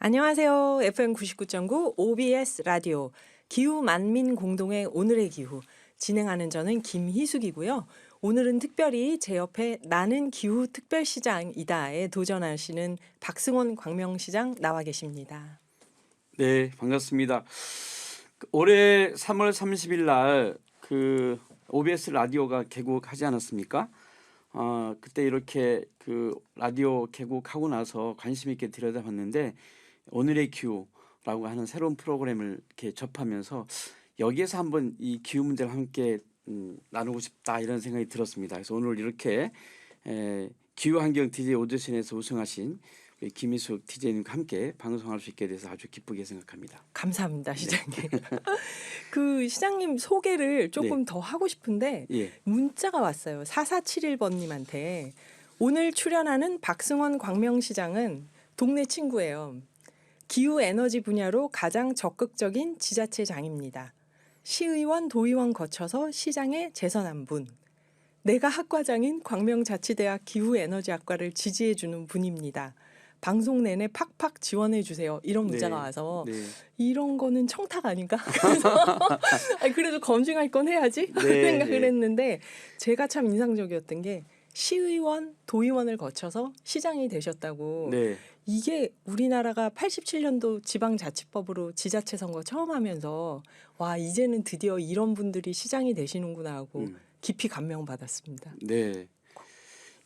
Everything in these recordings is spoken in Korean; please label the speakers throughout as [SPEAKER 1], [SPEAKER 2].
[SPEAKER 1] 안녕하세요. FM 99.9 OBS 라디오 기후 만민 공동의 오늘의 기후 진행하는 저는 김희숙이고요. 오늘은 특별히 제 옆에 나는 기후 특별시장이다에 도전하시는 박승원 광명시장 나와 계십니다.
[SPEAKER 2] 네, 반갑습니다. 올해 3월 30일 날 OBS 라디오가 개국하지 않았습니까? 그때 이렇게 라디오 개국하고 나서 관심 있게 들여다봤는데 오늘의 기후라고 하는 새로운 프로그램을 이렇게 접하면서 여기에서 한번 이 기후 문제를 함께 나누고 싶다 이런 생각이 들었습니다. 그래서 오늘 이렇게 기후환경 DJ 오디션에서 우승하신 우리 김희숙 DJ님과 함께 방송할 수 있게 돼서 아주 기쁘게 생각합니다.
[SPEAKER 1] 감사합니다, 시장님. 시장님 소개를 조금 더 하고 싶은데
[SPEAKER 2] 예.
[SPEAKER 1] 문자가 왔어요. 4471번님한테 오늘 출연하는 박승원 광명시장은 동네 친구예요. 기후에너지 분야로 가장 적극적인 지자체장입니다. 시의원, 도의원 거쳐서 시장에 재선한 분. 내가 학과장인 광명자치대학 기후에너지학과를 지지해주는 분입니다. 방송 내내 팍팍 지원해주세요. 이런 문자가 와서 이런 거는 청탁 아닌가? 그래도 검증할 건 해야지 생각을 했는데 제가 참 인상적이었던 게 시의원, 도의원을 거쳐서 시장이 되셨다고. 이게 우리나라가 87년도 지방자치법으로 지자체 선거 처음 하면서 와 이제는 드디어 이런 분들이 시장이 되시는구나 하고 깊이 감명받았습니다.
[SPEAKER 2] 네.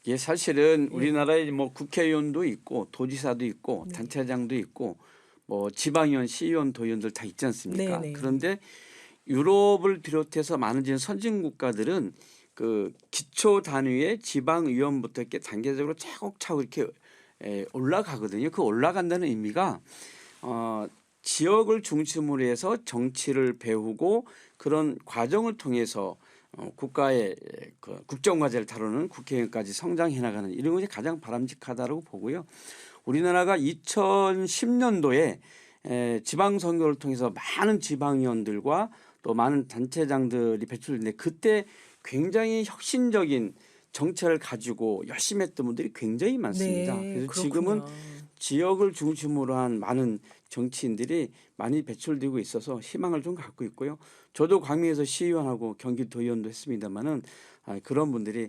[SPEAKER 2] 이게 사실은 우리나라에 뭐 국회의원도 있고 도지사도 있고 단체장도 있고 뭐 지방의원, 시의원, 도의원들 다 있지 않습니까? 그런데 유럽을 비롯해서 많은 선진 국가들은 기초 단위의 지방의원부터 이렇게 단계적으로 차곡차곡 이렇게 올라가거든요. 그 올라간다는 의미가 지역을 중심으로 해서 정치를 배우고 그런 과정을 통해서 국가의 국정과제를 다루는 국회의원까지 성장해 나가는 이런 것이 가장 바람직하다고 보고요. 우리나라가 2010년도에 지방선거를 통해서 많은 지방의원들과 또 많은 단체장들이 배출됐는데 그때 굉장히 혁신적인 정책을 가지고 열심히 했던 분들이 굉장히 많습니다. 그래서
[SPEAKER 1] 그렇군요.
[SPEAKER 2] 지금은 지역을 중심으로 한 많은 정치인들이 많이 배출되고 있어서 희망을 좀 갖고 있고요. 저도 광명에서 시의원하고 경기도의원도 했습니다마는 그런 분들이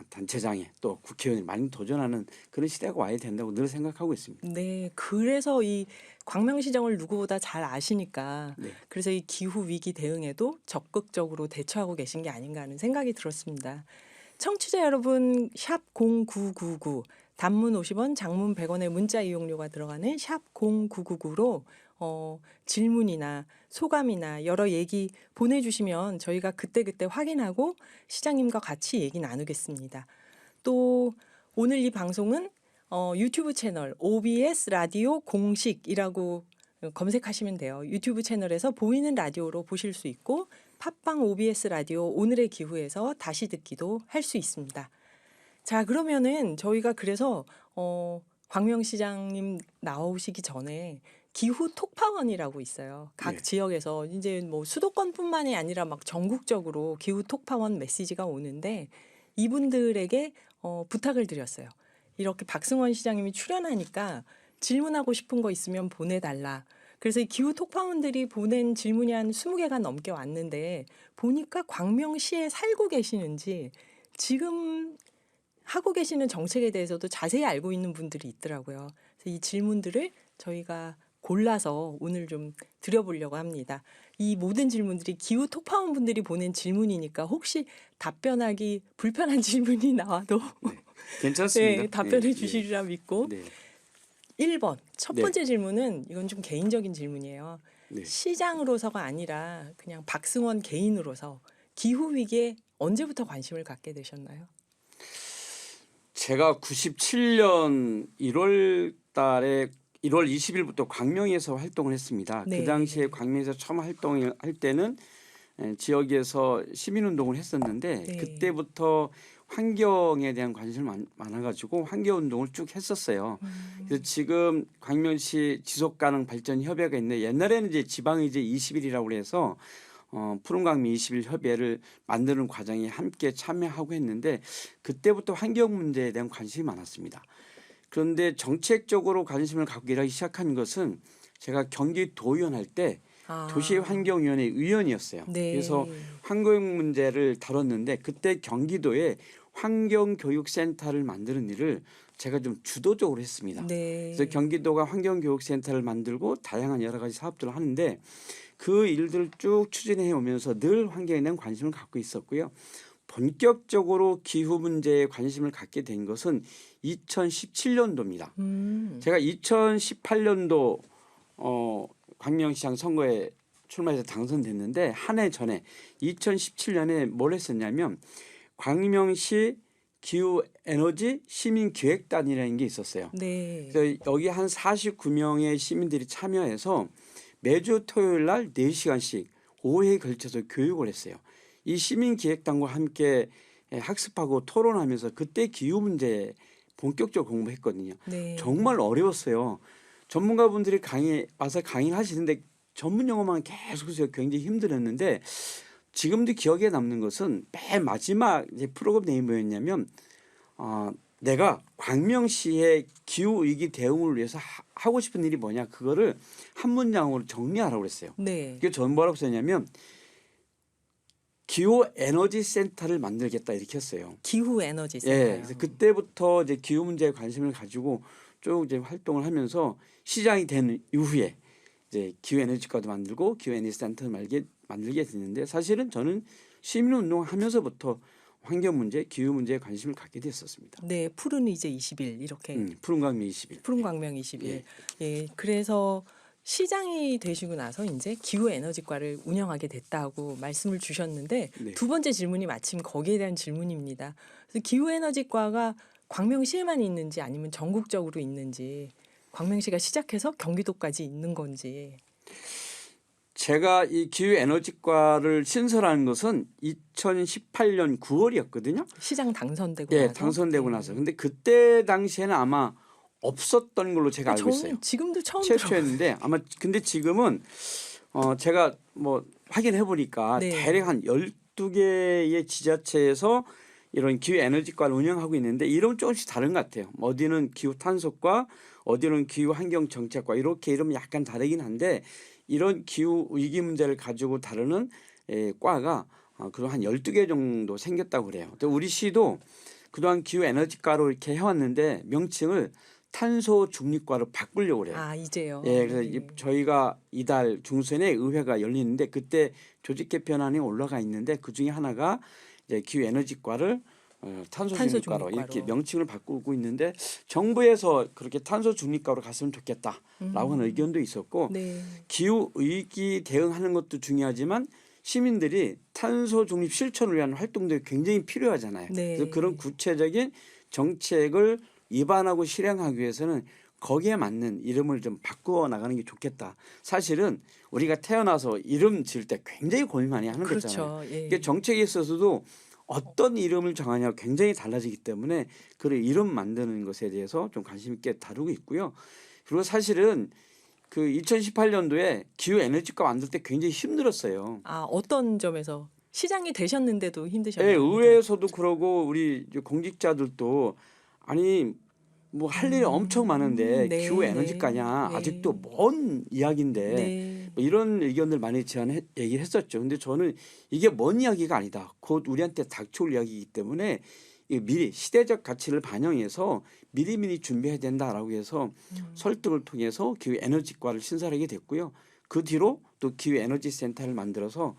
[SPEAKER 2] 단체장에 또 국회의원이 많이 도전하는 그런 시대가 와야 된다고 늘 생각하고 있습니다.
[SPEAKER 1] 네, 그래서 이 광명시장을 누구보다 잘 아시니까 그래서 이 기후 위기 대응에도 적극적으로 대처하고 계신 게 아닌가 하는 생각이 들었습니다. 청취자 여러분 샵 0999 단문 50원 장문 100원의 문자 이용료가 들어가는 샵 0999로 질문이나 소감이나 여러 얘기 보내주시면 저희가 그때그때 확인하고 시장님과 같이 얘기 나누겠습니다. 또 오늘 이 방송은 유튜브 채널 OBS 라디오 공식이라고 검색하시면 돼요. 유튜브 채널에서 보이는 라디오로 보실 수 있고 팟빵 OBS 라디오 오늘의 기후에서 다시 듣기도 할 수 있습니다. 자, 그러면은 저희가 그래서 광명시장님 나오시기 전에 기후 톡파원이라고 있어요. 각 지역에서 이제 뭐 수도권뿐만이 아니라 막 전국적으로 기후 톡파원 메시지가 오는데 이분들에게 부탁을 드렸어요. 이렇게 박승원 시장님이 출연하니까 질문하고 싶은 거 있으면 보내달라. 그래서 이 기후 톡파원들이 보낸 질문이 한 20개가 넘게 왔는데 보니까 광명시에 살고 계시는지 지금 하고 계시는 정책에 대해서도 자세히 알고 있는 분들이 있더라고요. 그래서 이 질문들을 저희가 골라서 오늘 좀 드려보려고 합니다. 이 모든 질문들이 기후 톡파원 분들이 보낸 질문이니까 혹시 답변하기 불편한 질문이 나와도
[SPEAKER 2] 괜찮습니다.
[SPEAKER 1] 답변해 주시리라 믿고 1번 첫 번째 질문은 이건 좀 개인적인 질문이에요. 시장으로서가 아니라 그냥 박승원 개인으로서 기후위기에 언제부터 관심을 갖게 되셨나요?
[SPEAKER 2] 제가 97년 1월 달에 1월 20일부터 광명에서 활동을 했습니다. 그 당시에 광명에서 처음 활동을 할 때는 지역에서 시민운동을 했었는데 그때부터 환경에 대한 관심이 많아가지고 환경운동을 쭉 했었어요. 그래서 지금 광명시 지속가능 발전 협의회가 있는데 옛날에는 이제 지방의제 20일이라고 해서 푸른광미 20일 협의회를 만드는 과정에 함께 참여하고 했는데 그때부터 환경 문제에 대한 관심이 많았습니다. 그런데 정책적으로 관심을 갖고 일하기 시작한 것은 제가 경기도의원 할 때 도시환경위원회 의원이었어요.
[SPEAKER 1] 네.
[SPEAKER 2] 그래서 환경 문제를 다뤘는데 그때 경기도에 환경교육센터를 만드는 일을 제가 좀 주도적으로 했습니다.
[SPEAKER 1] 네.
[SPEAKER 2] 그래서 경기도가 환경교육센터를 만들고 다양한 여러 가지 사업들을 하는데 그 일들을 쭉 추진해 오면서 늘 환경에 대한 관심을 갖고 있었고요. 본격적으로 기후 문제에 관심을 갖게 된 것은 2017년도입니다. 제가 2018년도 광명시장 선거에 출마해서 당선됐는데 한 해 전에 2017년에 뭘 했었냐면 광명시 기후에너지 시민기획단이라는 게 있었어요.
[SPEAKER 1] 네.
[SPEAKER 2] 그래서 여기 한 49명의 시민들이 참여해서 매주 토요일 날 4시간씩 5회에 걸쳐서 교육을 했어요. 이 시민기획단과 함께 학습하고 토론하면서 그때 기후 문제 본격적으로 공부했거든요.
[SPEAKER 1] 네.
[SPEAKER 2] 정말 어려웠어요. 전문가분들이 와서 강의하시는데 전문 용어만 계속해서 굉장히 힘들었는데 지금도 기억에 남는 것은 맨 마지막 프로그램 내용이 뭐였냐면 내가 광명시의 기후 위기 대응을 위해서 하고 싶은 일이 뭐냐 그거를 한 문장으로 정리하라고 그랬어요.
[SPEAKER 1] 네.
[SPEAKER 2] 그게 전 뭐라고 썼냐면 기후 에너지 센터를 만들겠다 이렇게 했어요.
[SPEAKER 1] 기후 에너지
[SPEAKER 2] 예,
[SPEAKER 1] 센터요.
[SPEAKER 2] 그래서 그때부터 이제 기후 문제에 관심을 가지고 쭉 이제 활동을 하면서 시장이 된 이후에 이제 기후 에너지과도 만들고 기후 에너지 센터를 만들게 됐는데 사실은 저는 시민운동 하면서부터 환경 문제, 기후 문제에 관심을 갖게 됐었습니다.
[SPEAKER 1] 네, 푸른 이제 20일 이렇게
[SPEAKER 2] 푸른 광명 20일.
[SPEAKER 1] 푸른 광명 20일.
[SPEAKER 2] 예.
[SPEAKER 1] 예, 그래서 시장이 되시고 나서 이제 기후 에너지과를 운영하게 됐다고 말씀을 주셨는데
[SPEAKER 2] 네.
[SPEAKER 1] 두 번째 질문이 마침 거기에 대한 질문입니다. 그래서 기후 에너지과가 광명시에만 있는지 아니면 전국적으로 있는지 광명시가 시작해서 경기도까지 있는 건지.
[SPEAKER 2] 제가 이 기후 에너지과를 신설한 것은 2018년 9월이었거든요.
[SPEAKER 1] 시장 당선되고
[SPEAKER 2] 예,
[SPEAKER 1] 나서.
[SPEAKER 2] 당선되고
[SPEAKER 1] 네.
[SPEAKER 2] 나서. 근데 그때 당시에는 아마 없었던 걸로 제가 알고
[SPEAKER 1] 저는
[SPEAKER 2] 있어요.
[SPEAKER 1] 지금도 처음 들어요.
[SPEAKER 2] 최초였는데 아마 근데 지금은 제가 뭐 확인해 보니까
[SPEAKER 1] 네.
[SPEAKER 2] 대략 한 12개의 지자체에서 이런 기후 에너지과를 운영하고 있는데 이름은 조금씩 다른 것 같아요. 어디는 기후 탄소과, 어디는 기후 환경 정책과 이렇게 이름이 약간 다르긴 한데 이런 기후 위기 문제를 가지고 다루는 과가 그런 한 12개 정도 생겼다고 그래요. 우리 시도 그동안 기후 에너지과로 이렇게 해왔는데 명칭을 탄소 중립과로 바꾸려고 그래요.
[SPEAKER 1] 아, 이제요.
[SPEAKER 2] 예, 그래서
[SPEAKER 1] 네.
[SPEAKER 2] 저희가 이달 중순에 의회가 열리는데 그때 조직 개편안이 올라가 있는데 그 중에 하나가 이제 기후 에너지과를 탄소 중립과로 이렇게 명칭을 바꾸고 있는데 정부에서 그렇게 탄소 중립과로 갔으면 좋겠다라고 하는 의견도 있었고
[SPEAKER 1] 네.
[SPEAKER 2] 기후 위기 대응하는 것도 중요하지만 시민들이 탄소 중립 실천을 위한 활동들이 굉장히 필요하잖아요.
[SPEAKER 1] 네.
[SPEAKER 2] 그래서 그런 구체적인 정책을 입안하고 실행하기 위해서는 거기에 맞는 이름을 좀 바꾸어 나가는 게 좋겠다. 사실은 우리가 태어나서 이름 지을 때 굉장히 고민 많이 하는 거잖아요.
[SPEAKER 1] 그렇죠. 예.
[SPEAKER 2] 이게 정책에 있어서도 어떤 이름을 정하냐가 굉장히 달라지기 때문에 그 이름 만드는 것에 대해서 좀 관심 있게 다루고 있고요. 그리고 사실은 그 2018년도에 기후 에너지과 만들 때 굉장히 힘들었어요.
[SPEAKER 1] 아, 어떤 점에서 시장이 되셨는데도 힘드셨나요?
[SPEAKER 2] 네, 의회에서도 그러고 우리 공직자들도 아니 뭐 할 일이 엄청 많은데
[SPEAKER 1] 네,
[SPEAKER 2] 기후 에너지과냐
[SPEAKER 1] 네.
[SPEAKER 2] 아직도 먼 이야기인데
[SPEAKER 1] 네.
[SPEAKER 2] 뭐 이런 의견들 많이 얘기를 했었죠. 근데 저는 이게 먼 이야기가 아니다. 곧 우리한테 닥쳐올 이야기이기 때문에 미리 시대적 가치를 반영해서 미리미리 준비해야 된다라고 해서 설득을 통해서 기후 에너지과를 신설하게 됐고요. 그 뒤로 또 기후 에너지 센터를 만들어서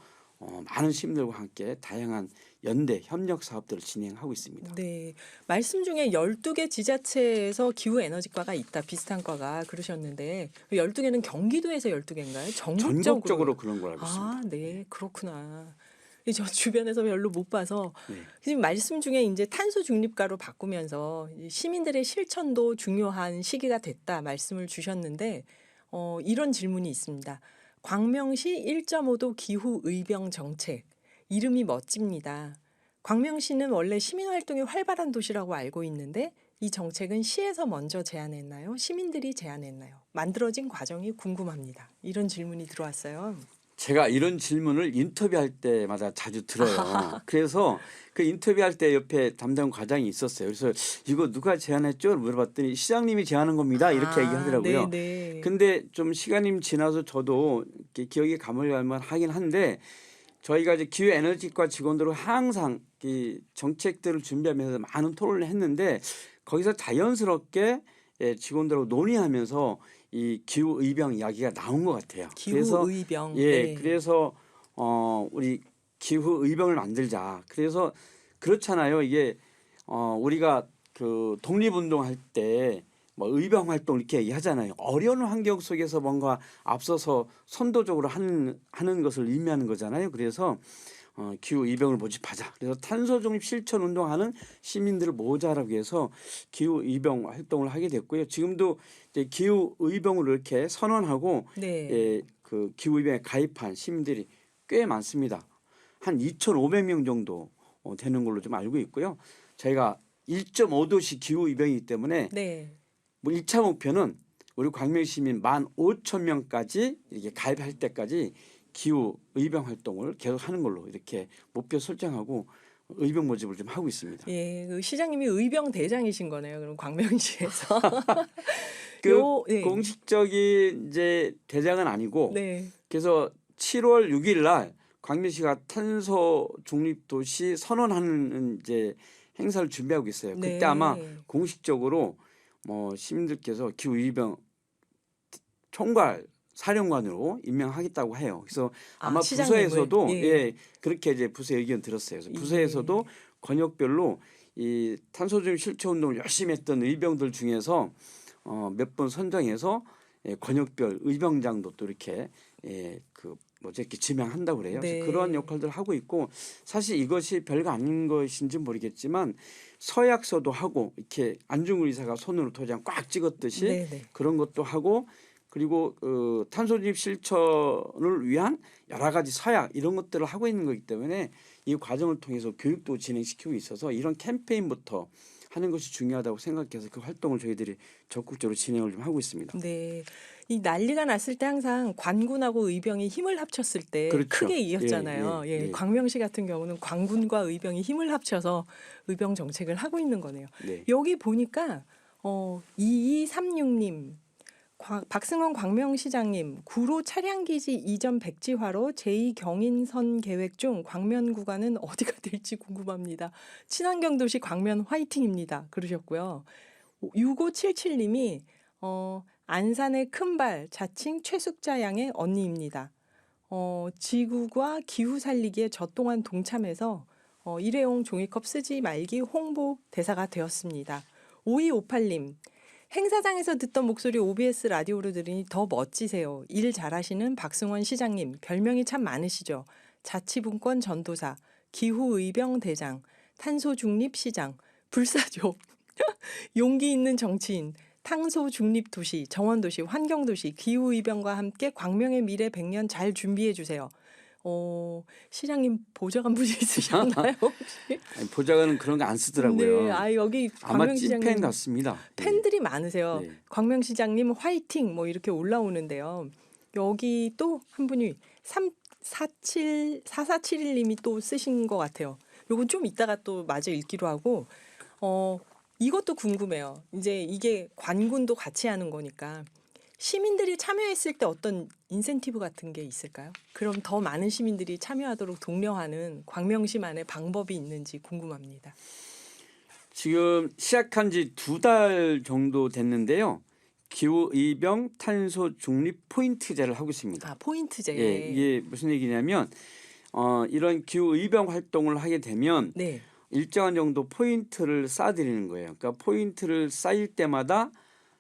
[SPEAKER 2] 많은 시민들과 함께 다양한 연대 협력 사업들을 진행하고 있습니다.
[SPEAKER 1] 네. 말씀 중에 12개 지자체에서 기후 에너지과가 있다. 비슷한 과가 그러셨는데 12개는 경기도에서 12개인가요?
[SPEAKER 2] 전국적으로 그런 걸 알고 있습니다.
[SPEAKER 1] 아, 네. 그렇구나. 저 주변에서 별로 못 봐서
[SPEAKER 2] 네.
[SPEAKER 1] 지금 말씀 중에 이제 탄소 중립과로 바꾸면서 시민들의 실천도 중요한 시기가 됐다 말씀을 주셨는데 이런 질문이 있습니다. 광명시 1.5도 기후 의병 정책 이름이 멋집니다. 광명시는 원래 시민활동이 활발한 도시라고 알고 있는데 이 정책은 시에서 먼저 제안했나요? 시민들이 제안했나요? 만들어진 과정이 궁금합니다. 이런 질문이 들어왔어요.
[SPEAKER 2] 제가 이런 질문을 인터뷰할 때마다 자주 들어요. 그래서 그 인터뷰할 때 옆에 담당 과장이 있었어요. 그래서 이거 누가 제안했죠? 물어봤더니 시장님이 제안한 겁니다. 이렇게 얘기하더라고요.
[SPEAKER 1] 네네.
[SPEAKER 2] 근데 좀 시간이 지나서 저도 이렇게 기억이 가물가물 하긴 한데 저희가 이제 기후 에너지과 직원들은 항상 이 정책들을 준비하면서 많은 토론을 했는데 거기서 자연스럽게 직원들하고 논의하면서 이 기후 의병 이야기가 나온 것 같아요. 그래서
[SPEAKER 1] 기후 의병.
[SPEAKER 2] 예,
[SPEAKER 1] 네.
[SPEAKER 2] 그래서 우리 기후 의병을 만들자. 그래서 그렇잖아요. 이게 우리가 그 독립운동할 때 뭐 의병 활동 이렇게 얘기하잖아요. 어려운 환경 속에서 뭔가 앞서서 선도적으로 하는 것을 의미하는 거잖아요. 그래서 기후 의병을 모집하자. 그래서 탄소 중립 실천 운동하는 시민들을 모으자라고 해서 기후 의병 활동을 하게 됐고요. 지금도 이제 기후 의병으로 이렇게 선언하고
[SPEAKER 1] 네.
[SPEAKER 2] 그 기후 의병에 가입한 시민들이 꽤 많습니다. 한 2,500명 정도 되는 걸로 좀 알고 있고요. 저희가 1.5도시 기후 의병이기 때문에
[SPEAKER 1] 네.
[SPEAKER 2] 뭐 1차 목표는 우리 광명 시민 15,000명까지 이렇게 가입할 때까지 기후 의병 활동을 계속 하는 걸로 이렇게 목표 설정하고 의병 모집을 좀 하고 있습니다.
[SPEAKER 1] 예, 그 시장님이 의병 대장이신 거네요. 그럼 광명시에서.
[SPEAKER 2] 그
[SPEAKER 1] 네.
[SPEAKER 2] 공식적인 이제 대장은 아니고
[SPEAKER 1] 네.
[SPEAKER 2] 그래서 7월 6일 날 광명시가 탄소 중립 도시 선언하는 이제 행사를 준비하고 있어요. 그때
[SPEAKER 1] 네.
[SPEAKER 2] 아마 공식적으로 뭐 시민들께서 기후 의병 총괄 사령관으로 임명하겠다고 해요. 그래서 아마
[SPEAKER 1] 시장님을.
[SPEAKER 2] 부서에서도
[SPEAKER 1] 예.
[SPEAKER 2] 예, 그렇게 이제 부서 의견 들었어요. 그래서 부서에서도 권역별로 이 탄소 중립 실천 운동을 열심히 했던 의병들 중에서 몇 분 선정해서 권역별 의병장도 또 이렇게 그 뭐지 이렇게 지명한다고 그래요.
[SPEAKER 1] 네.
[SPEAKER 2] 그래서 그런 역할들을 하고 있고 사실 이것이 별거 아닌 것인지 모르겠지만 서약서도 하고 이렇게 안중근 의사가 손으로 도장 꽉 찍었듯이
[SPEAKER 1] 네네.
[SPEAKER 2] 그런 것도 하고 그리고 탄소중립 실천을 위한 여러 가지 서약 이런 것들을 하고 있는 거기 때문에 이 과정을 통해서 교육도 진행시키고 있어서 이런 캠페인부터 하는 것이 중요하다고 생각해서 그 활동을 저희들이 적극적으로 진행을 좀 하고 있습니다.
[SPEAKER 1] 네. 이 난리가 났을 때 항상 관군하고 의병이 힘을 합쳤을 때
[SPEAKER 2] 그렇죠.
[SPEAKER 1] 크게 이겼잖아요.
[SPEAKER 2] 예,
[SPEAKER 1] 예,
[SPEAKER 2] 예.
[SPEAKER 1] 광명시 같은 경우는 관군과 의병이 힘을 합쳐서 의병 정책을 하고 있는 거네요.
[SPEAKER 2] 네.
[SPEAKER 1] 여기 보니까 2236님 박승원 광명시장님 구로 차량기지 이전 백지화로 제2경인선 계획 중 광면 구간은 어디가 될지 궁금합니다. 친환경 도시 광면 화이팅입니다. 그러셨고요. 6577님이 안산의 큰발 자칭 최숙자 양의 언니입니다. 지구과 기후 살리기에 저 또한 동참해서 일회용 종이컵 쓰지 말기 홍보 대사가 되었습니다. 5258님 행사장에서 듣던 목소리 OBS 라디오로 들으니 더 멋지세요. 일 잘하시는 박승원 시장님 별명이 참 많으시죠. 자치분권 전도사, 기후의병 대장, 탄소중립 시장, 불사조, 용기 있는 정치인, 탄소 중립 도시, 정원도시, 환경도시, 기후의병과 함께 광명의 미래 100년 잘 준비해 주세요. 시장님 보좌관 분이 있으셨나요 혹시?
[SPEAKER 2] 아니, 보좌관은 그런 거 안 쓰더라고요.
[SPEAKER 1] 네, 여기
[SPEAKER 2] 아마
[SPEAKER 1] 광명시장님
[SPEAKER 2] 찐팬 같습니다.
[SPEAKER 1] 팬들이 많으세요.
[SPEAKER 2] 네.
[SPEAKER 1] 광명시장님 화이팅 뭐 이렇게 올라오는데요. 여기 또 한 분이 4471님이 또 쓰신 것 같아요. 요건 좀 이따가 또 마저 읽기로 하고 이것도 궁금해요. 이제 이게 관군도 같이 하는 거니까 시민들이 참여했을 때 어떤 인센티브 같은 게 있을까요? 그럼 더 많은 시민들이 참여하도록 독려하는 광명시만의 방법이 있는지 궁금합니다.
[SPEAKER 2] 지금 시작한 지 2달 정도 됐는데요. 기후의병 탄소 중립 포인트제를 하고 있습니다.
[SPEAKER 1] 포인트제.
[SPEAKER 2] 예, 이게 무슨 얘기냐면 이런 기후의병 활동을 하게 되면
[SPEAKER 1] 네.
[SPEAKER 2] 일정한 정도 포인트를 쌓아드리는 거예요. 그러니까 포인트를 쌓일 때마다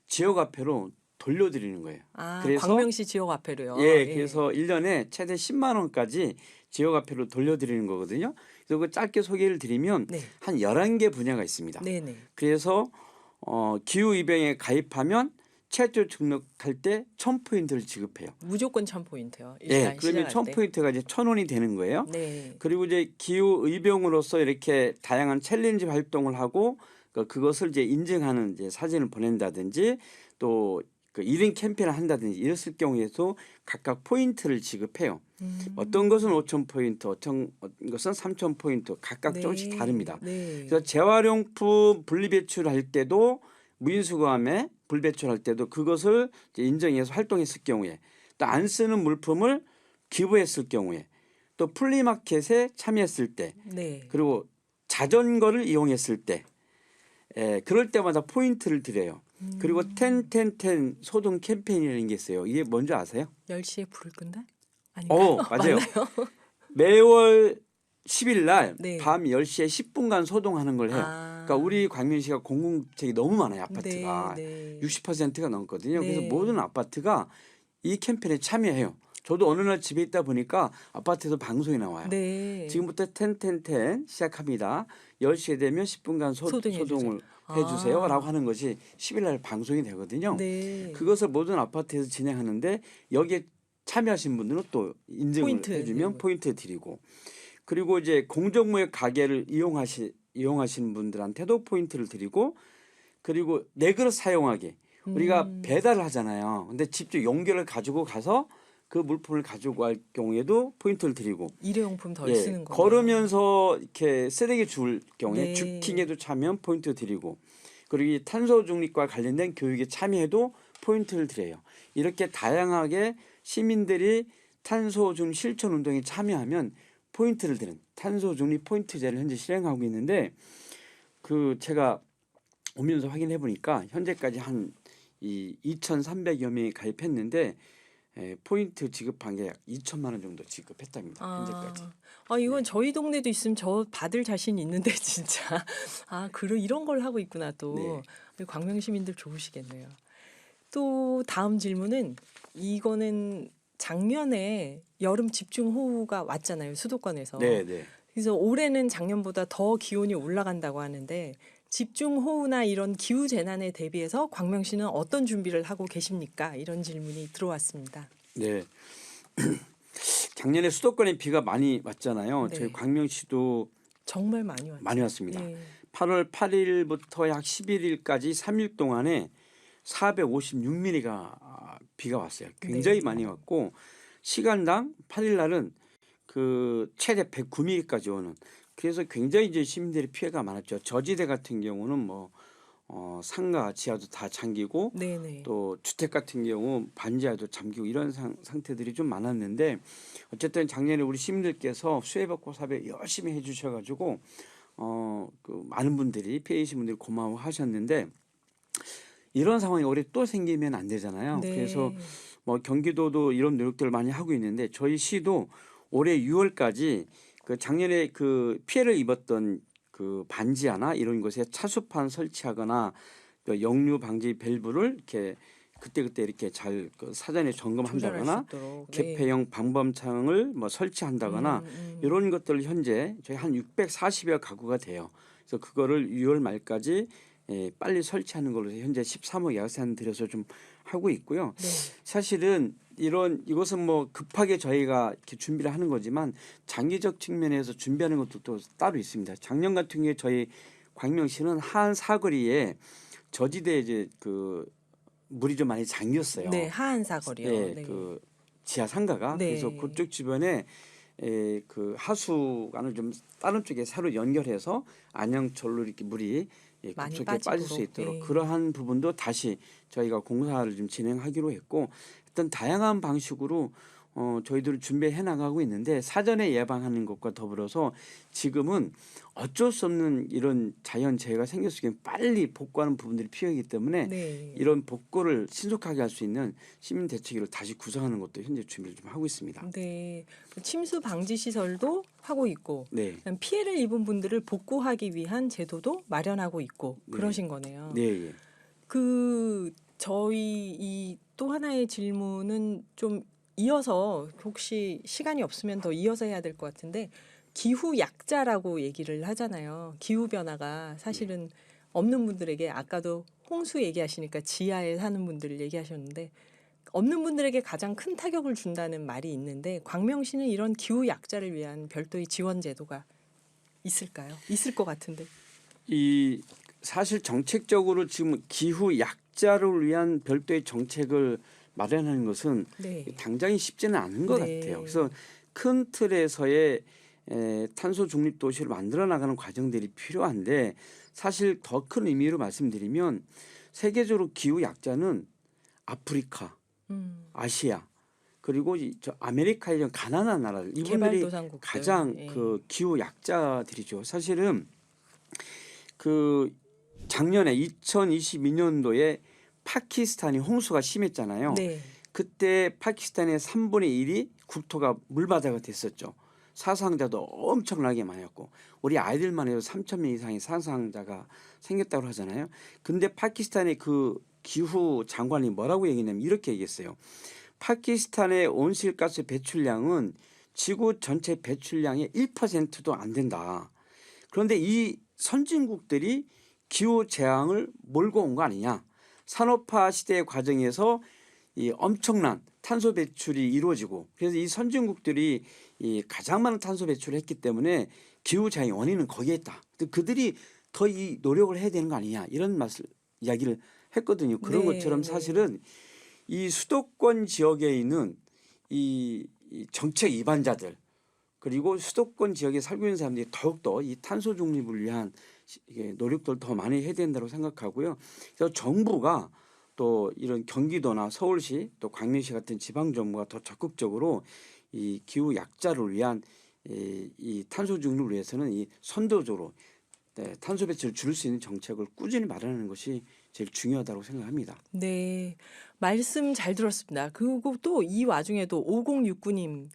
[SPEAKER 2] 지역화폐로 돌려드리는 거예요. 그래서
[SPEAKER 1] 광명시 지역화폐로요.
[SPEAKER 2] 예, 그래서 1년에 최대 10만 원까지 지역화폐로 돌려드리는 거거든요. 그래서 그 짧게 소개를 드리면
[SPEAKER 1] 네.
[SPEAKER 2] 한 11개 분야가 있습니다.
[SPEAKER 1] 네네.
[SPEAKER 2] 그래서 기후의병에 가입하면 최초 등록할 때 1,000포인트를 지급해요.
[SPEAKER 1] 무조건 1,000포인트요.
[SPEAKER 2] 예, 그러면 1,000포인트가 이제 1,000원이 되는 거예요.
[SPEAKER 1] 네.
[SPEAKER 2] 그리고 이제 기후의병으로서 이렇게 다양한 챌린지 활동을 하고 그것을 이제 인증하는 이제 사진을 보낸다든지 또 그 1인 캠페인을 한다든지 이랬을 경우에도 각각 포인트를 지급해요. 어떤 것은 5,000포인트, 어떤 것은 3,000포인트 각각
[SPEAKER 1] 네.
[SPEAKER 2] 조금씩 다릅니다.
[SPEAKER 1] 네.
[SPEAKER 2] 그래서 재활용품 분리배출할 때도 무인수거함에 분리배출할 때도 그것을 이제 인정해서 활동했을 경우에 또 안 쓰는 물품을 기부했을 경우에 또 플리마켓에 참여했을 때
[SPEAKER 1] 네.
[SPEAKER 2] 그리고 자전거를 이용했을 때 그럴 때마다 포인트를 드려요. 그리고 10-10-10 소동 캠페인이라는 게 있어요. 이게 뭔지 아세요?
[SPEAKER 1] 10시에 불을 끈다? 아닌가요?
[SPEAKER 2] 맞아요.
[SPEAKER 1] 맞나요?
[SPEAKER 2] 매월 10일 날
[SPEAKER 1] 네.
[SPEAKER 2] 밤 10시에 10분간 소동하는 걸 해요.
[SPEAKER 1] 아.
[SPEAKER 2] 그러니까 우리 광명시가 공공주택이 너무 많아요. 아파트가.
[SPEAKER 1] 네.
[SPEAKER 2] 60%가 넘거든요. 그래서
[SPEAKER 1] 네.
[SPEAKER 2] 모든 아파트가 이 캠페인에 참여해요. 저도 어느 날 집에 있다 보니까 아파트에서 방송이 나와요.
[SPEAKER 1] 네.
[SPEAKER 2] 지금부터 10-10-10 시작합니다. 10시에 되면 10분간
[SPEAKER 1] 소등해
[SPEAKER 2] 소동을
[SPEAKER 1] 주세요.
[SPEAKER 2] 해주세요라고 하는 것이 10일 날 방송이 되거든요.
[SPEAKER 1] 네.
[SPEAKER 2] 그것을 모든 아파트에서 진행하는데 여기에 참여하신 분들은 또 인증을
[SPEAKER 1] 포인트
[SPEAKER 2] 해주면
[SPEAKER 1] 드리고.
[SPEAKER 2] 포인트 드리고 그리고 이제 공정무역 가게를 이용하시는 분들한테도 포인트를 드리고 그리고 내 그릇 사용하기 우리가 배달을 하잖아요. 근데 직접 용기를 가지고 가서 그 물품을 가지고 갈 경우에도 포인트를 드리고
[SPEAKER 1] 일회용품 덜
[SPEAKER 2] 예,
[SPEAKER 1] 쓰는 거.
[SPEAKER 2] 걸으면서 이렇게 쓰레기 줄 경우에
[SPEAKER 1] 네.
[SPEAKER 2] 주킹에도 참여하면 포인트 드리고 그리고 이 탄소 중립과 관련된 교육에 참여해도 포인트를 드려요. 이렇게 다양하게 시민들이 탄소 중립 실천 운동에 참여하면 포인트를 드는 탄소 중립 포인트제를 현재 실행하고 있는데 그 제가 오면서 확인해 보니까 현재까지 한 2,300여 명이 가입했는데 포인트 지급한 게 2천만 원 정도 지급했답니다. 현재까지.
[SPEAKER 1] 이건 저희 동네도 있으면 저 받을 자신 있는데 진짜. 이런 걸 하고 있구나 또.
[SPEAKER 2] 네.
[SPEAKER 1] 광명 시민들 좋으시겠네요. 또 다음 질문은 이거는 작년에 여름 집중호우가 왔잖아요. 수도권에서.
[SPEAKER 2] 네, 네.
[SPEAKER 1] 그래서 올해는 작년보다 더 기온이 올라간다고 하는데 집중호우나 이런 기후 재난에 대비해서 광명시는 어떤 준비를 하고 계십니까? 이런 질문이 들어왔습니다.
[SPEAKER 2] 네. 작년에 수도권에 비가 많이 왔잖아요.
[SPEAKER 1] 네.
[SPEAKER 2] 저희 광명시도
[SPEAKER 1] 정말 많이 왔죠.
[SPEAKER 2] 많이 왔습니다.
[SPEAKER 1] 네.
[SPEAKER 2] 8월 8일부터 약 11일까지 3일 동안에 456mm가 비가 왔어요. 굉장히
[SPEAKER 1] 네.
[SPEAKER 2] 많이 왔고 시간당 8일 날은 그 최대 109mm까지 오는 그래서 굉장히 이제 시민들의 피해가 많았죠. 저지대 같은 경우는 뭐 상가 지하도 다 잠기고
[SPEAKER 1] 네네.
[SPEAKER 2] 또 주택 같은 경우 반지하도 잠기고 이런 상태들이 좀 많았는데 어쨌든 작년에 우리 시민들께서 수해복구 사업 열심히 해주셔가지고 그 많은 분들이 피해이신 분들이 고마워하셨는데 이런 상황이 올해 또 생기면 안 되잖아요.
[SPEAKER 1] 네.
[SPEAKER 2] 그래서 뭐 경기도도 이런 노력들을 많이 하고 있는데 저희 시도 올해 6월까지 그 작년에 그 피해를 입었던 그 반지하나 이런 곳에 차수판 설치하거나 또 역류 방지 밸브를 이렇게 그때그때 이렇게 잘 그 사전에 점검한다거나 개폐형 방범창을 뭐 설치한다거나 이런 것들 현재 저희 한 640여 가구가 돼요. 그래서 그거를 6월 말까지 빨리 설치하는 걸로 현재 13억 예산 들여서 좀 하고 있고요.
[SPEAKER 1] 네.
[SPEAKER 2] 사실은 이것은 뭐 급하게 저희가 이렇게 준비를 하는 거지만 장기적 측면에서 준비하는 것도 또 따로 있습니다. 작년 같은 경우에 저희 광명시는 하안 사거리에 저지대 이제 그 물이 좀 많이 잠겼어요.
[SPEAKER 1] 네, 하안 사거리요.
[SPEAKER 2] 네,
[SPEAKER 1] 네.
[SPEAKER 2] 그 지하 상가가
[SPEAKER 1] 네.
[SPEAKER 2] 그래서 그쪽 주변에 그 하수관을 좀 다른 쪽에 새로 연결해서 안양철로 이렇게 물이
[SPEAKER 1] 많이
[SPEAKER 2] 급속하게 빠질 수
[SPEAKER 1] 빠지도록.
[SPEAKER 2] 있도록
[SPEAKER 1] 네.
[SPEAKER 2] 그러한 부분도 다시 저희가 공사를 좀 진행하기로 했고 어떤 다양한 방식으로 저희들을 준비해 나가고 있는데 사전에 예방하는 것과 더불어서 지금은 어쩔 수 없는 이런 자연재해가 생겼을 경우 빨리 복구하는 부분들이 필요하기 때문에
[SPEAKER 1] 네.
[SPEAKER 2] 이런 복구를 신속하게 할 수 있는 시민 대책위를 다시 구성하는 것도 현재 준비를 좀 하고 있습니다.
[SPEAKER 1] 네. 침수 방지 시설도 하고 있고
[SPEAKER 2] 네.
[SPEAKER 1] 피해를 입은 분들을 복구하기 위한 제도도 마련하고 있고
[SPEAKER 2] 네.
[SPEAKER 1] 그러신 거네요.
[SPEAKER 2] 네. 예.
[SPEAKER 1] 저희 이 또 하나의 질문은 좀 이어서 혹시 시간이 없으면 더 이어서 해야 될 것 같은데 기후 약자라고 얘기를 하잖아요. 기후 변화가 사실은 없는 분들에게 아까도 홍수 얘기하시니까 지하에 사는 분들을 얘기하셨는데 없는 분들에게 가장 큰 타격을 준다는 말이 있는데 광명시는 이런 기후 약자를 위한 별도의 지원 제도가 있을까요? 있을 것 같은데.
[SPEAKER 2] 이 사실 정책적으로 지금 기후 약자 약자를 위한 별도의 정책을 마련하는 것은
[SPEAKER 1] 네.
[SPEAKER 2] 당장이 쉽지는 않은 것
[SPEAKER 1] 네.
[SPEAKER 2] 같아요. 그래서 큰 틀에서의 탄소 중립 도시를 만들어 나가는 과정들이 필요한데 사실 더 큰 의미로 말씀드리면 세계적으로 기후 약자는 아프리카, 아시아 그리고 저 아메리카의 이런 가난한 나라들 이분들이
[SPEAKER 1] 개발도상국들.
[SPEAKER 2] 가장
[SPEAKER 1] 예.
[SPEAKER 2] 그 기후 약자들이죠. 사실은 그 작년에 2022년도에 파키스탄이 홍수가 심했잖아요.
[SPEAKER 1] 네.
[SPEAKER 2] 그때 파키스탄의 3분의 1이 국토가 물바다가 됐었죠. 사상자도 엄청나게 많았고 우리 아이들만 해도 3천 명 이상의 사상자가 생겼다고 하잖아요. 근데 파키스탄의 그 기후 장관이 뭐라고 얘기했냐면 이렇게 얘기했어요. 파키스탄의 온실가스 배출량은 지구 전체 배출량의 1%도 안 된다. 그런데 이 선진국들이 기후 재앙을 몰고 온 거 아니냐. 산업화 시대의 과정에서 이 엄청난 탄소 배출이 이루어지고 그래서 이 선진국들이 이 가장 많은 탄소 배출을 했기 때문에 기후 재앙의 원인은 거기에 있다. 그들이 더 이 노력을 해야 되는 거 아니냐 이런 이야기를 했거든요. 그런
[SPEAKER 1] 네,
[SPEAKER 2] 것처럼
[SPEAKER 1] 네.
[SPEAKER 2] 사실은 이 수도권 지역에 있는 이 정책 위반자들 그리고 수도권 지역에 살고 있는 사람들이 더욱더 이 탄소 중립을 위한 노력들을 더 많이 해야 된다고 생각하고요. 그래서 정부가 또 이런 경기도나 서울시 또 광명시 같은 지방 정부가 더 적극적으로 이 기후 약자를 위한 이 탄소 중립을 위해서는 이 선도적으로 탄소 배출을 줄일 수 있는 정책을 꾸준히 마련하는 것이 제일 중요하다고 생각합니다.
[SPEAKER 1] 네. 말씀 잘 들었습니다. 그리고 또 이 와중에도 5069님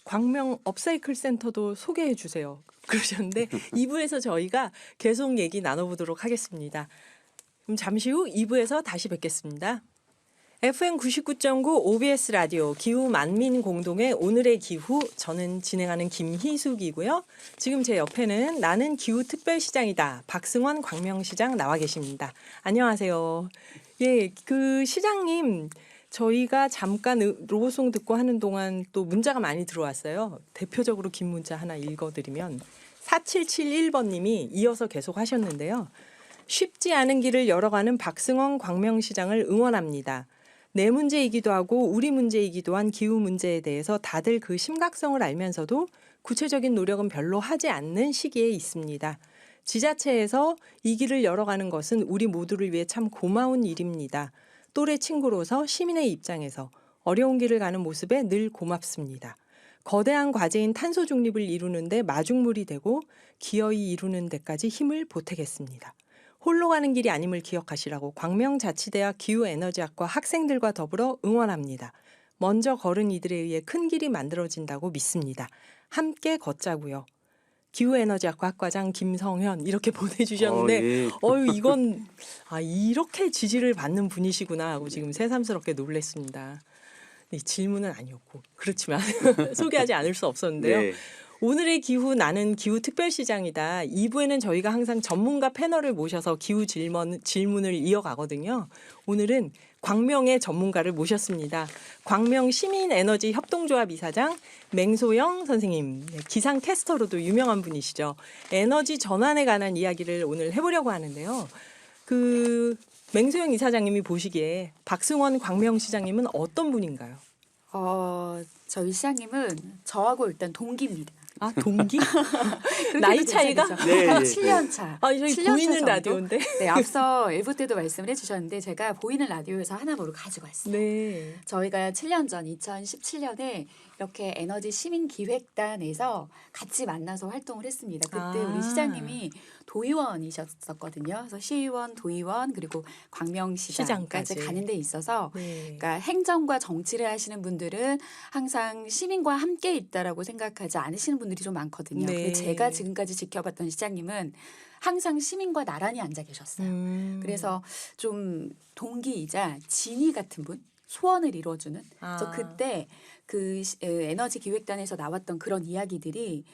[SPEAKER 1] 광명 업사이클 센터도 소개해 주세요. 그러셨는데 2부에서 저희가 계속 얘기 나눠보도록 하겠습니다. 그럼 잠시 후 2부에서 다시 뵙겠습니다. FM 99.9 OBS 라디오 기후 만민 공동의 오늘의 기후 저는 진행하는 김희숙이고요. 지금 제 옆에는 나는 기후 특별시장이다 박승원 광명시장 나와 계십니다. 안녕하세요. 예, 그 시장님 저희가 잠깐 로고송 듣고 하는 동안 또 문자가 많이 들어왔어요. 대표적으로 긴 문자 하나 읽어드리면 4771번님이 이어서 계속 하셨는데요. 쉽지 않은 길을 열어가는 박승원 광명시장을 응원합니다. 내 문제이기도 하고 우리 문제이기도 한 기후 문제에 대해서 다들 그 심각성을 알면서도 구체적인 노력은 별로 하지 않는 시기에 있습니다. 지자체에서 이 길을 열어가는 것은 우리 모두를 위해 참 고마운 일입니다. 또래 친구로서 시민의 입장에서 어려운 길을 가는 모습에 늘 고맙습니다. 거대한 과제인 탄소 중립을 이루는데 마중물이 되고 기어이 이루는 데까지 힘을 보태겠습니다. 홀로 가는 길이 아님을 기억하시라고 광명자치대학 기후에너지학과 학생들과 더불어 응원합니다. 먼저 걸은 이들에 의해 큰 길이 만들어진다고 믿습니다. 함께 걷자고요. 기후에너지학과 학과장 김성현 이렇게 보내주셨는데
[SPEAKER 2] 예.
[SPEAKER 1] 이건 이렇게 지지를 받는 분이시구나 하고 지금 새삼스럽게 놀랐습니다. 네, 질문은 아니었고 그렇지만 소개하지 않을 수 없었는데요.
[SPEAKER 2] 네.
[SPEAKER 1] 오늘의 기후 나는 기후 특별시장이다. 2부에는 저희가 항상 전문가 패널을 모셔서 기후 질문을 이어가거든요. 오늘은 광명의 전문가를 모셨습니다. 광명 시민에너지 협동조합 이사장 맹소영 선생님, 기상 캐스터로도 유명한 분이시죠. 에너지 전환에 관한 이야기를 오늘 해보려고 하는데요. 그 맹소영 이사장님이 보시기에 박승원 광명시장님은 어떤 분인가요?
[SPEAKER 3] 저희 시장님은 저하고 일단 동기입니다.
[SPEAKER 1] 아, 동기?
[SPEAKER 3] 그렇게도
[SPEAKER 1] 나이 차이가?
[SPEAKER 3] 괜찮으죠?
[SPEAKER 2] 네, 네.
[SPEAKER 3] 7년 차.
[SPEAKER 1] 저희
[SPEAKER 3] 7년 차
[SPEAKER 1] 보이는
[SPEAKER 3] 정도?
[SPEAKER 1] 라디오인데.
[SPEAKER 3] 네, 앞서 일부 때도 말씀을 해주셨는데 제가 보이는 라디오에서 하나보를 가지고 왔어요.
[SPEAKER 1] 네.
[SPEAKER 3] 저희가 7년 전 2017년에 이렇게 에너지 시민기획단에서 같이 만나서 활동을 했습니다. 그때 우리 시장님이 도의원이셨었거든요. 그래서 시의원, 도의원 그리고 광명시장까지
[SPEAKER 1] 시장까지.
[SPEAKER 3] 가는 데 있어서
[SPEAKER 1] 네.
[SPEAKER 3] 그러니까 행정과 정치를 하시는 분들은 항상 시민과 함께 있다라고 생각하지 않으시는 분들이 좀 많거든요.
[SPEAKER 1] 네.
[SPEAKER 3] 근데 제가 지금까지 지켜봤던 시장님은 항상 시민과 나란히 앉아 계셨어요. 그래서 좀 동기이자 진이 같은 분, 소원을 이루어주는. 그래서 그때 그 에너지 기획단에서 나왔던 그런 이야기들이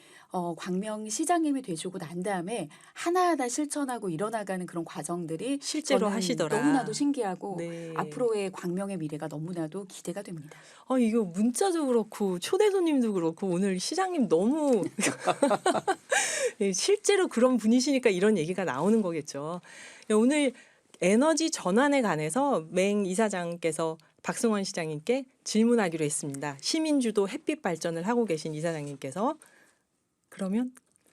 [SPEAKER 3] 광명 시장님이 되시고 난 다음에 하나하나 실천하고 일어나가는 그런 과정들이
[SPEAKER 1] 실제로
[SPEAKER 3] 저는
[SPEAKER 1] 하시더라.
[SPEAKER 3] 너무나도 신기하고
[SPEAKER 1] 네.
[SPEAKER 3] 앞으로의 광명의 미래가 너무나도 기대가 됩니다.
[SPEAKER 1] 이거 문자도 그렇고 초대 손님도 그렇고 오늘 시장님 너무 실제로 그런 분이시니까 이런 얘기가 나오는 거겠죠. 오늘 에너지 전환에 관해서 맹 이사장께서 박승원 시장님께 질문하기로 했습니다. 시민주도 햇빛 발전을 하고 계신 이사장님께서 그러면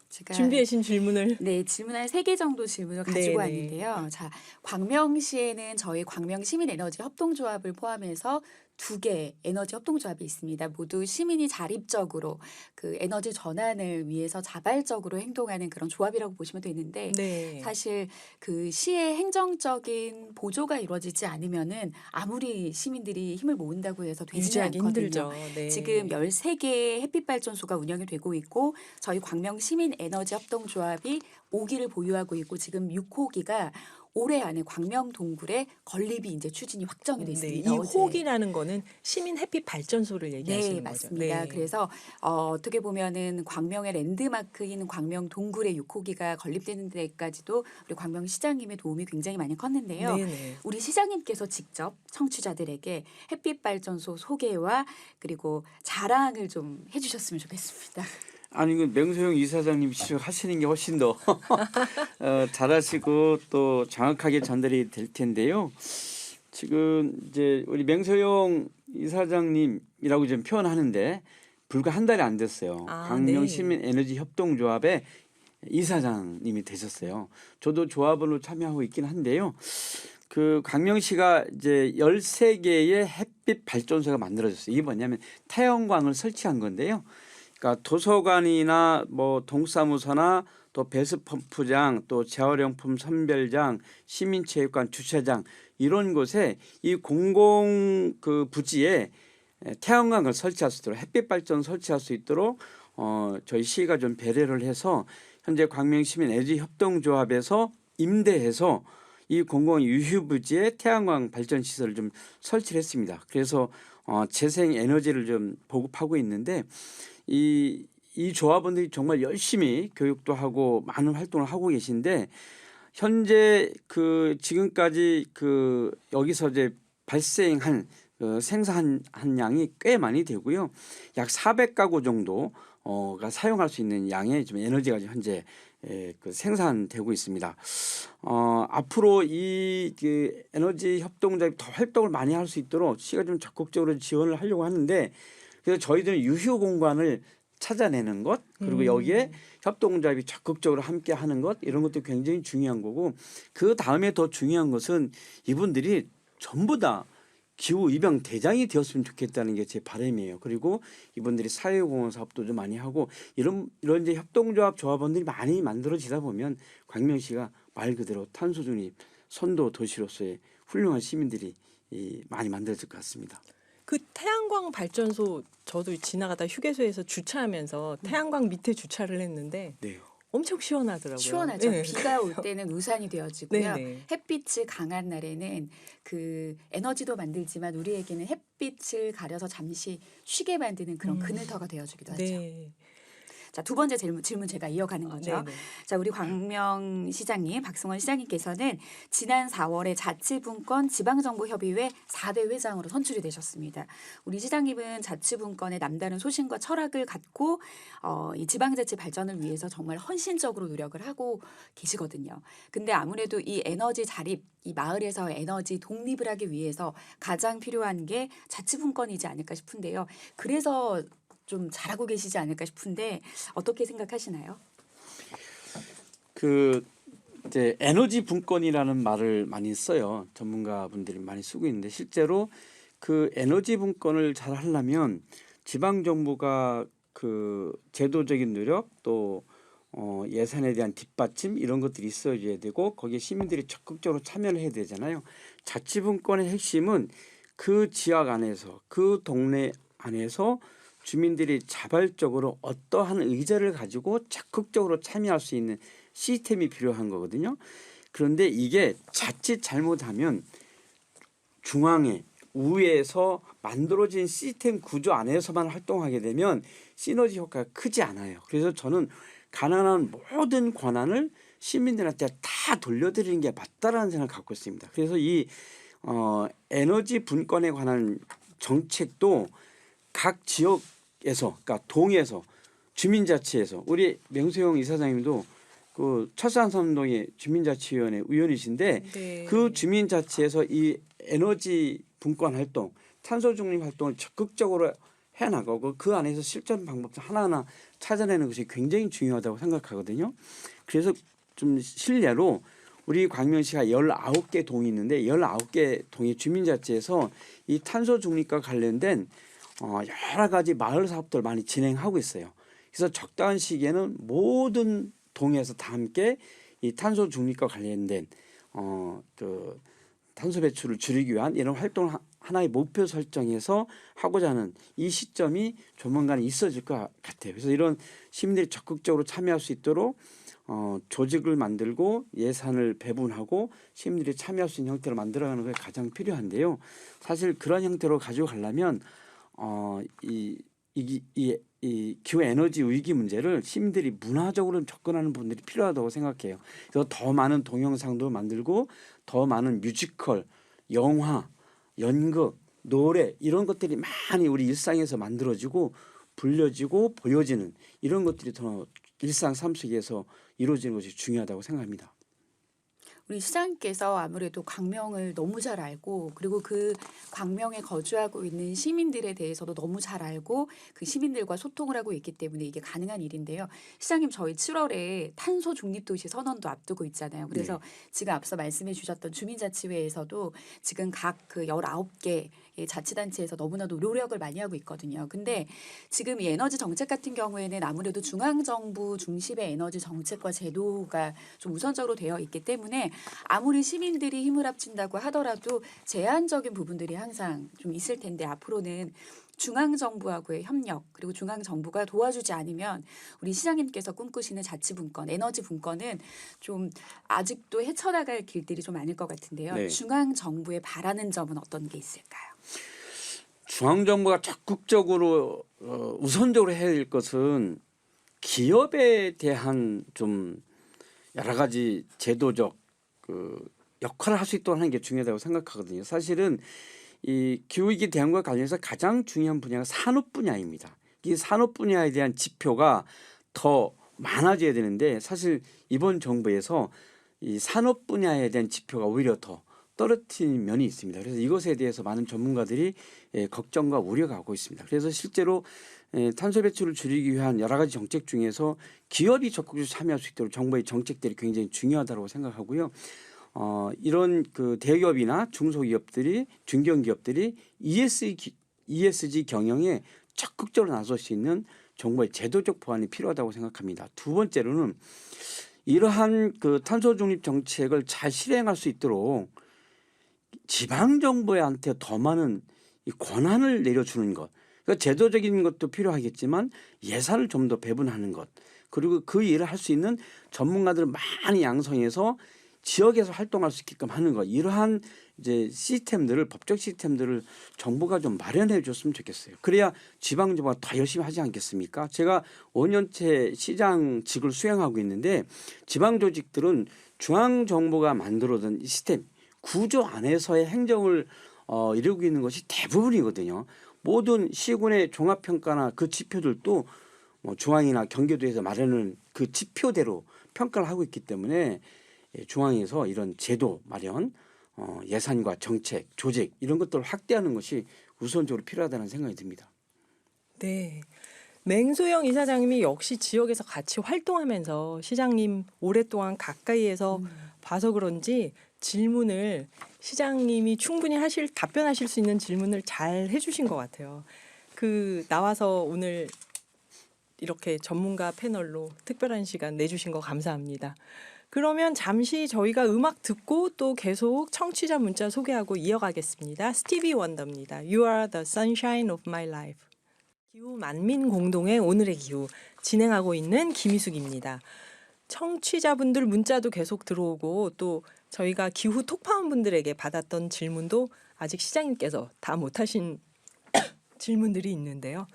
[SPEAKER 3] 제가
[SPEAKER 1] 준비해 주신 질문을
[SPEAKER 3] 네, 질문할 3개 정도 질문을 가지고
[SPEAKER 1] 네네.
[SPEAKER 3] 왔는데요. 자, 광명시에는 저희 광명시민에너지협동조합을 포함해서 2개 에너지 협동조합이 있습니다. 모두 시민이 자립적으로 그 에너지 전환을 위해서 자발적으로 행동하는 그런 조합이라고 보시면 되는데
[SPEAKER 1] 네.
[SPEAKER 3] 사실 그 시의 행정적인 보조가 이루어지지 않으면은 아무리 시민들이 힘을 모은다고 해서 되지는
[SPEAKER 1] 유지하기
[SPEAKER 3] 않거든요.
[SPEAKER 1] 힘들죠. 네.
[SPEAKER 3] 지금 13개의 햇빛발전소가 운영이 되고 있고 저희 광명시민에너지협동조합이 5기를 보유하고 있고 지금 6호기가 올해 안에 광명 동굴에 건립이 이제 추진이 확정이
[SPEAKER 1] 네,
[SPEAKER 3] 됐습니다.
[SPEAKER 1] 이
[SPEAKER 3] 어제.
[SPEAKER 1] 호기라는 거는 시민 햇빛 발전소를 얘기하시는
[SPEAKER 3] 네,
[SPEAKER 1] 거죠.
[SPEAKER 3] 맞습니다. 그래서 어떻게 보면은 광명의 랜드마크인 광명 동굴의 6호기가 건립되는 데까지도 우리 광명시장님의 도움이 굉장히 많이 컸는데요.
[SPEAKER 1] 네네.
[SPEAKER 3] 우리 시장님께서 직접 청취자들에게 햇빛 발전소 소개와 그리고 자랑을 좀 해주셨으면 좋겠습니다.
[SPEAKER 2] 아니 그 명소영 이사장님 직접 하시는 게 훨씬 더 잘하시고 또 정확하게 전달이 될 텐데요. 지금 이제 우리 명소영 이사장님이라고 좀 표현하는데 불과 한 달이 안 됐어요.
[SPEAKER 1] 아,
[SPEAKER 2] 광명
[SPEAKER 1] 네.
[SPEAKER 2] 시민 에너지 협동조합의 이사장님이 되셨어요. 저도 조합원으로 참여하고 있긴 한데요. 그 광명시가 이제 13개의 햇빛 발전소가 만들어졌어요. 이게 뭐냐면 태양광을 설치한 건데요. 그러니까 도서관이나 뭐 동사무소나 또 배수펌프장 또 재활용품 선별장 시민체육관 주차장 이런 곳에 이 공공 그 부지에 태양광을 설치할 수 있도록 햇빛 발전 설치할 수 있도록 저희 시가 좀 배려를 해서 현재 광명시민 에너지 협동조합에서 임대해서 이 공공 유휴 부지에 태양광 발전 시설을 좀 설치를 했습니다. 그래서 재생 에너지를 좀 보급하고 있는데 이 조합원들이 정말 열심히 교육도 하고 많은 활동을 하고 계신데 현재 그 지금까지 그 여기서 이제 발생한 생산한 양이 꽤 많이 되고요. 약 400가구 정도가 사용할 수 있는 양의 좀 에너지가 현재 그 생산되고 있습니다. 앞으로 이 그 에너지 협동조합이 더 활동을 많이 할 수 있도록 시가 좀 적극적으로 지원을 하려고 하는데 그래서 저희들은 유휴 공간을 찾아내는 것 그리고 여기에 협동조합이 적극적으로 함께 하는 것 이런 것도 굉장히 중요한 거고 그 다음에 더 중요한 것은 이분들이 전부 다 기후 입양 대장이 되었으면 좋겠다는 게 제 바람이에요. 그리고 이분들이 사회공헌 사업도 좀 많이 하고 이런 이제 협동조합 조합원들이 많이 만들어지다 보면 광명시가 말 그대로 탄소 중립 선도 도시로서의 훌륭한 시민들이 많이 만들어질 것 같습니다.
[SPEAKER 1] 그 태양광 발전소 저도 지나가다 휴게소에서 주차하면서 태양광 밑에 주차를 했는데
[SPEAKER 2] 네.
[SPEAKER 1] 엄청 시원하더라고요.
[SPEAKER 3] 시원하죠.
[SPEAKER 1] 네.
[SPEAKER 3] 비가 올 때는 우산이 되어지고요.
[SPEAKER 1] 네네.
[SPEAKER 3] 햇빛이 강한 날에는 그 에너지도 만들지만 우리에게는 햇빛을 가려서 잠시 쉬게 만드는 그런 그늘터가 되어주기도 하죠.
[SPEAKER 1] 네.
[SPEAKER 3] 자, 2번째 질문 제가 이어가는 거죠.
[SPEAKER 1] 네네.
[SPEAKER 3] 자, 우리 광명 시장님, 박승원 시장님께서는 지난 4월에 자치분권 지방정부협의회 4대 회장으로 선출이 되셨습니다. 우리 시장님은 자치분권의 남다른 소신과 철학을 갖고 이 지방자치 발전을 위해서 정말 헌신적으로 노력을 하고 계시거든요. 근데 아무래도 이 에너지 자립, 이 마을에서 에너지 독립을 하기 위해서 가장 필요한 게 자치분권이지 않을까 싶은데요. 그래서 좀 잘하고 계시지 않을까 싶은데 어떻게 생각하시나요?
[SPEAKER 2] 그 이제 에너지 분권이라는 말을 많이 써요. 전문가분들이 많이 쓰고 있는데 실제로 그 에너지 분권을 잘 하려면 지방 정부가 그 제도적인 노력 또 예산에 대한 뒷받침 이런 것들이 있어줘야 되고 거기에 시민들이 적극적으로 참여를 해야 되잖아요. 자치분권의 핵심은 그 지역 안에서 그 동네 안에서 주민들이 자발적으로 어떠한 의제를 가지고 적극적으로 참여할 수 있는 시스템이 필요한 거거든요. 그런데 이게 자칫 잘못하면 중앙에 우에서 만들어진 시스템 구조 안에서만 활동하게 되면 시너지 효과가 크지 않아요. 그래서 저는 가난한 모든 권한을 시민들한테 다 돌려드리는 게 맞다라는 생각을 갖고 있습니다. 그래서 이 에너지 분권에 관한 정책도 각 지역에서, 그러니까 동에서, 주민자치에서 우리 명수영 이사장님도 그 철산선동의 주민자치위원회 위원이신데
[SPEAKER 1] 네.
[SPEAKER 2] 그 주민자치에서 이 에너지 분권 활동, 탄소 중립 활동을 적극적으로 해나가고 그 안에서 실천 방법 하나하나 찾아내는 것이 굉장히 중요하다고 생각하거든요. 그래서 좀 실례로 우리 광명시가 19개 동이 있는데 19개 동의 주민자치에서 이 탄소 중립과 관련된 여러 가지 마을 사업들 많이 진행하고 있어요. 그래서 적당한 시기에는 모든 동에서 다 함께 이 탄소 중립과 관련된 그 탄소 배출을 줄이기 위한 이런 활동을 하나의 목표 설정해서 하고자 하는 이 시점이 조만간 있어질 것 같아요. 그래서 이런 시민들이 적극적으로 참여할 수 있도록 조직을 만들고 예산을 배분하고 시민들이 참여할 수 있는 형태로 만들어가는 것이 가장 필요한데요. 사실 그런 형태로 가지고 가려면 이 기후 에너지 위기 문제를 시민들이 문화적으로 접근하는 분들이 필요하다고 생각해요. 그래서 더 많은 동영상도 만들고 더 많은 뮤지컬, 영화, 연극, 노래 이런 것들이 많이 우리 일상에서 만들어지고 불려지고 보여지는 이런 것들이 더 일상 삶 속에서 이루어지는 것이 중요하다고 생각합니다.
[SPEAKER 3] 우리 시장님께서 아무래도 광명을 너무 잘 알고 그리고 그 광명에 거주하고 있는 시민들에 대해서도 너무 잘 알고 그 시민들과 소통을 하고 있기 때문에 이게 가능한 일인데요. 시장님 저희 7월에 탄소 중립도시 선언도 앞두고 있잖아요. 그래서 지금 앞서 말씀해 주셨던 주민자치회에서도 지금 각 그 19개 자치단체에서 너무나도 노력을 많이 하고 있거든요. 근데 지금 이 에너지 정책 같은 경우에는 아무래도 중앙정부 중심의 에너지 정책과 제도가 좀 우선적으로 되어 있기 때문에 아무리 시민들이 힘을 합친다고 하더라도 제한적인 부분들이 항상 좀 있을 텐데 앞으로는 중앙정부하고의 협력 그리고 중앙정부가 도와주지 않으면 우리 시장님께서 꿈꾸시는 자치분권, 에너지 분권은 좀 아직도 헤쳐나갈 길들이 좀 많을 것 같은데요.
[SPEAKER 2] 네.
[SPEAKER 3] 중앙정부에 바라는 점은 어떤 게 있을까요?
[SPEAKER 2] 중앙정부가 적극적으로 우선적으로 해야 될 것은 기업에 대한 좀 여러 가지 제도적 그 역할을 할 수 있도록 하는 게 중요하다고 생각하거든요. 사실은 이 기후위기 대응과 관련해서 가장 중요한 분야가 산업 분야입니다. 이 산업 분야에 대한 지표가 더 많아져야 되는데 사실 이번 정부에서 이 산업 분야에 대한 지표가 오히려 더 떨어뜨린 면이 있습니다. 그래서 이것에 대해서 많은 전문가들이 걱정과 우려가 하고 있습니다. 그래서 실제로 탄소 배출을 줄이기 위한 여러 가지 정책 중에서 기업이 적극적으로 참여할 수 있도록 정부의 정책들이 굉장히 중요하다고 생각하고요. 이런 그 대기업이나 중소기업들이 중견기업들이 ESG 경영에 적극적으로 나설 수 있는 정부의 제도적 보완이 필요하다고 생각합니다. 두 번째로는 이러한 그 탄소 중립 정책을 잘 실행할 수 있도록 지방 정부한테 더 많은 이 권한을 내려주는 것. 그러니까 제도적인 것도 필요하겠지만 예산을 좀 더 배분하는 것. 그리고 그 일을 할 수 있는 전문가들을 많이 양성해서 지역에서 활동할 수 있게끔 하는 것. 이러한 이제 시스템들을 법적 시스템들을 정부가 좀 마련해 줬으면 좋겠어요. 그래야 지방 정부가 더 열심히 하지 않겠습니까? 제가 5년째 시장직을 수행하고 있는데 지방 조직들은 중앙 정부가 만들어둔 이 시스템 구조 안에서의 행정을 이루고 있는 것이 대부분이거든요. 모든 시군의 종합평가나 그 지표들도 뭐 중앙이나 경기도에서 마련하는 그 지표대로 평가를 하고 있기 때문에 중앙에서 이런 제도 마련, 예산과 정책, 조직 이런 것들을 확대하는 것이 우선적으로 필요하다는 생각이 듭니다.
[SPEAKER 1] 네. 맹소영 이사장님이 역시 지역에서 같이 활동하면서 시장님 오랫동안 가까이에서 봐서 그런지 질문을 시장님이 충분히 답변하실 수 있는 질문을 잘 해주신 것 같아요. 그 나와서 오늘 이렇게 전문가 패널로 특별한 시간 내주신 거 감사합니다. 그러면 잠시 저희가 음악 듣고 또 계속 청취자 문자 소개하고 이어가겠습니다. 스티비 원더입니다. You are the sunshine of my life. 기후 만민 공동의 오늘의 기후 진행하고 있는 김희숙입니다. 청취자분들 문자도 계속 들어오고 또 저희가 기후 톡파원분들에게 받았던 질문도 아직 시장님께서 다 못하신 질문들이 있는데요.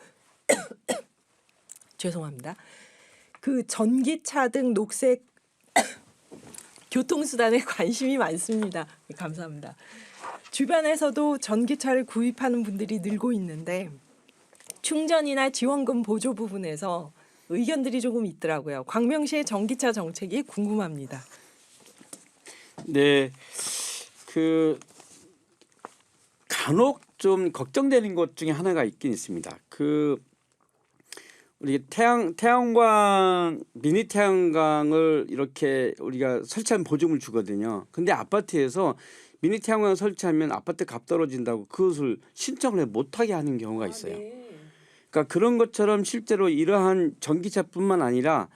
[SPEAKER 1] 죄송합니다. 그 전기차 등 녹색 교통수단에 관심이 많습니다. 감사합니다. 주변에서도 전기차를 구입하는 분들이 늘고 있는데 충전이나 지원금 보조 부분에서 의견들이 조금 있더라고요. 광명시의 전기차 정책이 궁금합니다.
[SPEAKER 2] 네, 그 간혹 좀 걱정되는 것 중에 하나가 있긴 있습니다. 그 우리 태양광 미니 태양광을 이렇게 우리가 설치하면 보조금을 주거든요. 근데 아파트에서 미니 태양광 설치하면 아파트 값 떨어진다고 그것을 신청을 못하게 하는 경우가 있어요. 그러니까 그런 것처럼 실제로 이러한 전기차뿐만 아니라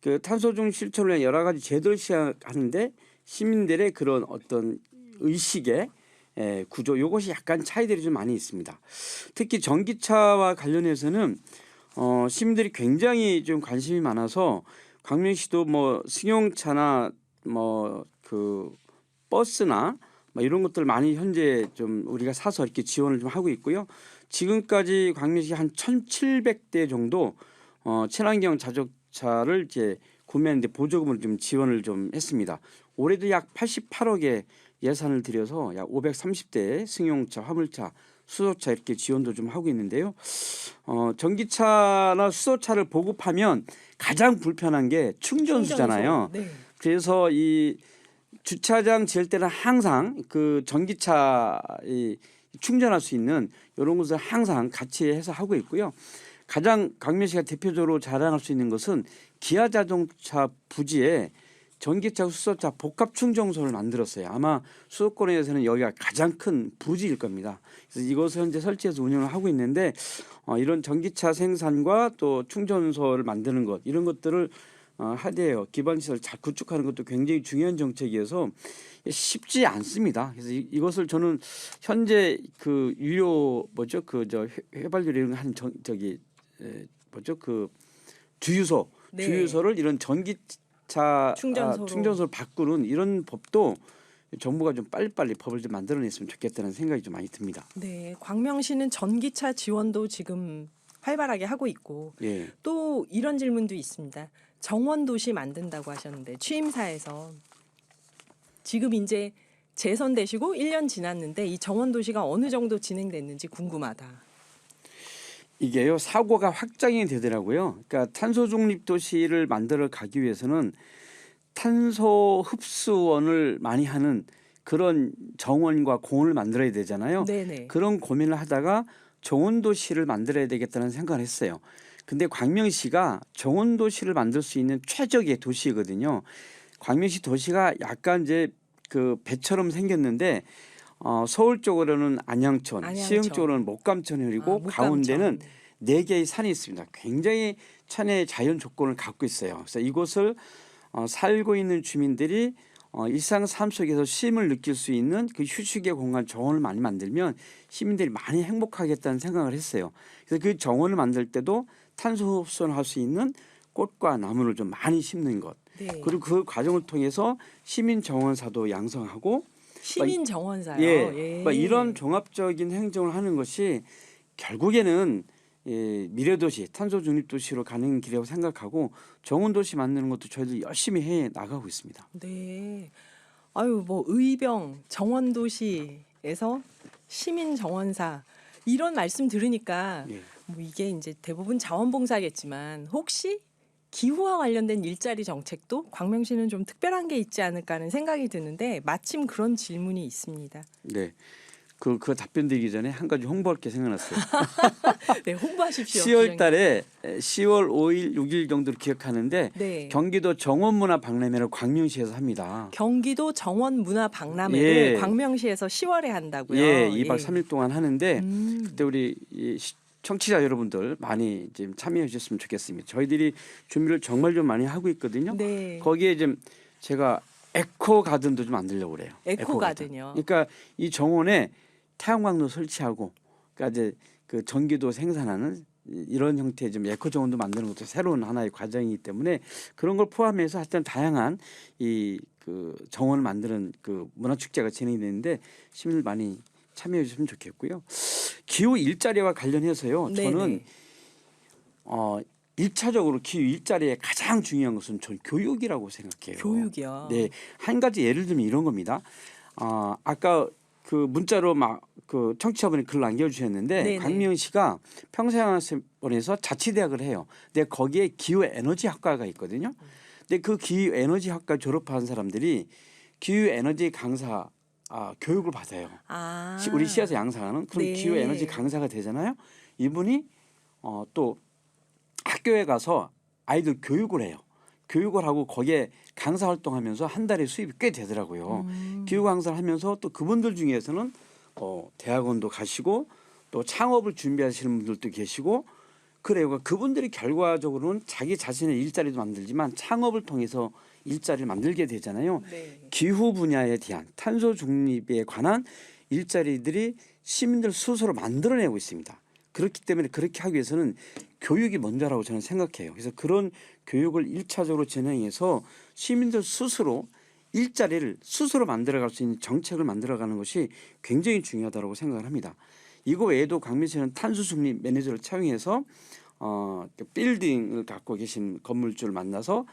[SPEAKER 2] 그 탄소 중 실천을 위한 여러 가지 제도를 시행하는데 시민들의 그런 어떤 의식의 구조 이것이 약간 차이들이 좀 많이 있습니다. 특히 전기차와 관련해서는 시민들이 굉장히 좀 관심이 많아서 광명시도 뭐 승용차나 뭐 그 버스나 뭐 이런 것들 많이 현재 좀 우리가 사서 이렇게 지원을 좀 하고 있고요. 지금까지 광명시 한 1,700대 정도 친환경 자동차를 이제 구매하는데 보조금을 좀 지원을 좀 했습니다. 올해도 약 88억의 예산을 들여서 약 530대 승용차, 화물차, 수소차 이렇게 지원도 좀 하고 있는데요. 전기차나 수소차를 보급하면 가장 불편한 게 충전소잖아요.
[SPEAKER 1] 네.
[SPEAKER 2] 그래서 이 주차장 지을 때는 항상 그 전기차 충전할 수 있는 이런 것을 항상 같이 해서 하고 있고요. 가장 광명시가 대표적으로 자랑할 수 있는 것은 기아 자동차 부지에 전기차, 수소차 복합 충전소를 만들었어요. 아마 수도권에서는 여기가 가장 큰 부지일 겁니다. 그래서 이것을 현재 설치해서 운영을 하고 있는데 이런 전기차 생산과 또 충전소를 만드는 것 이런 것들을 하대요. 기반 시설 잘 구축하는 것도 굉장히 중요한 정책이어서 쉽지 않습니다. 그래서 이것을 저는 현재 그 유료 뭐죠 그 저 휘발유 이런 한 뭐죠 그 주유소
[SPEAKER 1] 네.
[SPEAKER 2] 주유소를 이런 전기차 충전소를 바꾸는 이런 법도 정부가 좀 빨리빨리 법을 좀 만들어냈으면 좋겠다는 생각이 좀 많이 듭니다.
[SPEAKER 1] 네, 광명시는 전기차 지원도 지금 활발하게 하고 있고
[SPEAKER 2] 예.
[SPEAKER 1] 또 이런 질문도 있습니다. 정원도시 만든다고 하셨는데 취임사에서 지금 이제 재선되시고 1년 지났는데 이 정원도시가 어느 정도 진행됐는지 궁금하다.
[SPEAKER 2] 이게요 사고가 확장이 되더라고요. 그러니까 탄소 중립 도시를 만들어 가기 위해서는 탄소 흡수원을 많이 하는 그런 정원과 공원을 만들어야 되잖아요.
[SPEAKER 1] 네네.
[SPEAKER 2] 그런 고민을 하다가 정원도시를 만들어야 되겠다는 생각을 했어요. 근데 광명시가 정원도시를 만들 수 있는 최적의 도시거든요. 광명시 도시가 약간 이제 그 배처럼 생겼는데 서울 쪽으로는 안양천, 시흥 쪽으로는 목감천이 흐르고
[SPEAKER 1] 목감천.
[SPEAKER 2] 가운데는 4개의 산이 있습니다. 굉장히 천혜의 자연 조건을 갖고 있어요. 그래서 이곳을 살고 있는 주민들이 일상 삶 속에서 쉼을 느낄 수 있는 그 휴식의 공간 정원을 많이 만들면 시민들이 많이 행복하겠다는 생각을 했어요. 그래서 그 정원을 만들 때도 탄소 흡수를 할 수 있는 꽃과 나무를 좀 많이 심는 것.
[SPEAKER 1] 네.
[SPEAKER 2] 그리고 그 과정을 통해서 시민 정원사도 양성하고
[SPEAKER 1] 시민 정원사요.
[SPEAKER 2] 예. 이런 종합적인 행정을 하는 것이 결국에는 미래도시, 탄소 중립 도시로 가는 길이라고 생각하고 정원도시 만드는 것도 저희들 열심히 해 나가고 있습니다.
[SPEAKER 1] 네. 아유 뭐 의병 정원도시에서 시민 정원사 이런 말씀 들으니까
[SPEAKER 2] 예.
[SPEAKER 1] 뭐 이게 이제 대부분 자원봉사겠지만 혹시 기후와 관련된 일자리 정책도 광명시는 좀 특별한 게 있지 않을까 하는 생각이 드는데 마침 그런 질문이 있습니다.
[SPEAKER 2] 네. 그 답변 드리기 전에 한 가지 홍보할 게 생각났어요.
[SPEAKER 1] 네, 홍보하십시오.
[SPEAKER 2] 10월 달에 10월 5일, 6일 정도로 기억하는데
[SPEAKER 1] 네.
[SPEAKER 2] 경기도 정원문화박람회를 광명시에서 합니다.
[SPEAKER 1] 경기도 정원문화박람회를
[SPEAKER 2] 예.
[SPEAKER 1] 광명시에서 10월에 한다고요.
[SPEAKER 2] 예, 2박 3일 동안 하는데
[SPEAKER 1] 음.
[SPEAKER 2] 그때 우리 청취자 여러분들 많이 좀 참여해 주셨으면 좋겠습니다. 저희들이 준비를 정말 좀 많이 하고 있거든요.
[SPEAKER 1] 네.
[SPEAKER 2] 거기에 좀 제가 에코 가든도 좀 만들려고 그래요.
[SPEAKER 1] 에코 가든요.
[SPEAKER 2] 그러니까 이 정원에 태양광도 설치하고 그러니까 이제 그 전기도 생산하는 이런 형태의 좀 에코 정원도 만드는 것도 새로운 하나의 과정이기 때문에 그런 걸 포함해서 하여튼 다양한 이 그 정원을 만드는 그 문화 축제가 진행되는데 시민들 많이 참여해 주시면 좋겠고요. 기후 일자리와 관련해서요.
[SPEAKER 1] 네네.
[SPEAKER 2] 저는 1차적으로 기후 일자리에 가장 중요한 것은 전 교육이라고 생각해요.
[SPEAKER 1] 교육이요.
[SPEAKER 2] 네, 한 가지 예를 들면 이런 겁니다. 아까 그 문자로 막 그 청취자분이 글 남겨주셨는데
[SPEAKER 1] 네네.
[SPEAKER 2] 광명시가 평생학습원에서 자치대학을 해요. 근데 거기에 기후에너지학과가 있거든요. 근데 그 기후에너지학과 졸업한 사람들이 기후에너지 강사 교육을 받아요.
[SPEAKER 1] 아.
[SPEAKER 2] 우리 시에서 양사하는 그런
[SPEAKER 1] 네.
[SPEAKER 2] 기후에너지 강사가 되잖아요. 이분이 또 학교에 가서 아이들 교육을 해요. 교육을 하고 거기에 강사 활동하면서 한 달에 수입이 꽤 되더라고요. 교육 강사를 하면서 또 그분들 중에서는 대학원도 가시고 또 창업을 준비하시는 분들도 계시고 그래요. 그분들이 결과적으로는 자기 자신의 일자리도 만들지만 창업을 통해서 일자리를 만들게 되잖아요.
[SPEAKER 1] 네.
[SPEAKER 2] 기후 분야에 대한 탄소 중립에 관한 일자리들이 시민들 스스로 만들어내고 있습니다. 그렇기 때문에 그렇게 하기 위해서는 교육이 먼저라고 저는 생각해요. 그래서 그런 교육을 1차적으로 진행해서 시민들 스스로 일자리를 스스로 만들어갈 수 있는 정책을 만들어가는 것이 굉장히 중요하다고 생각을 합니다. 이거 외에도 광명시는 탄소 중립 매니저를 채용해서 빌딩을 갖고 계신 건물주를 만나서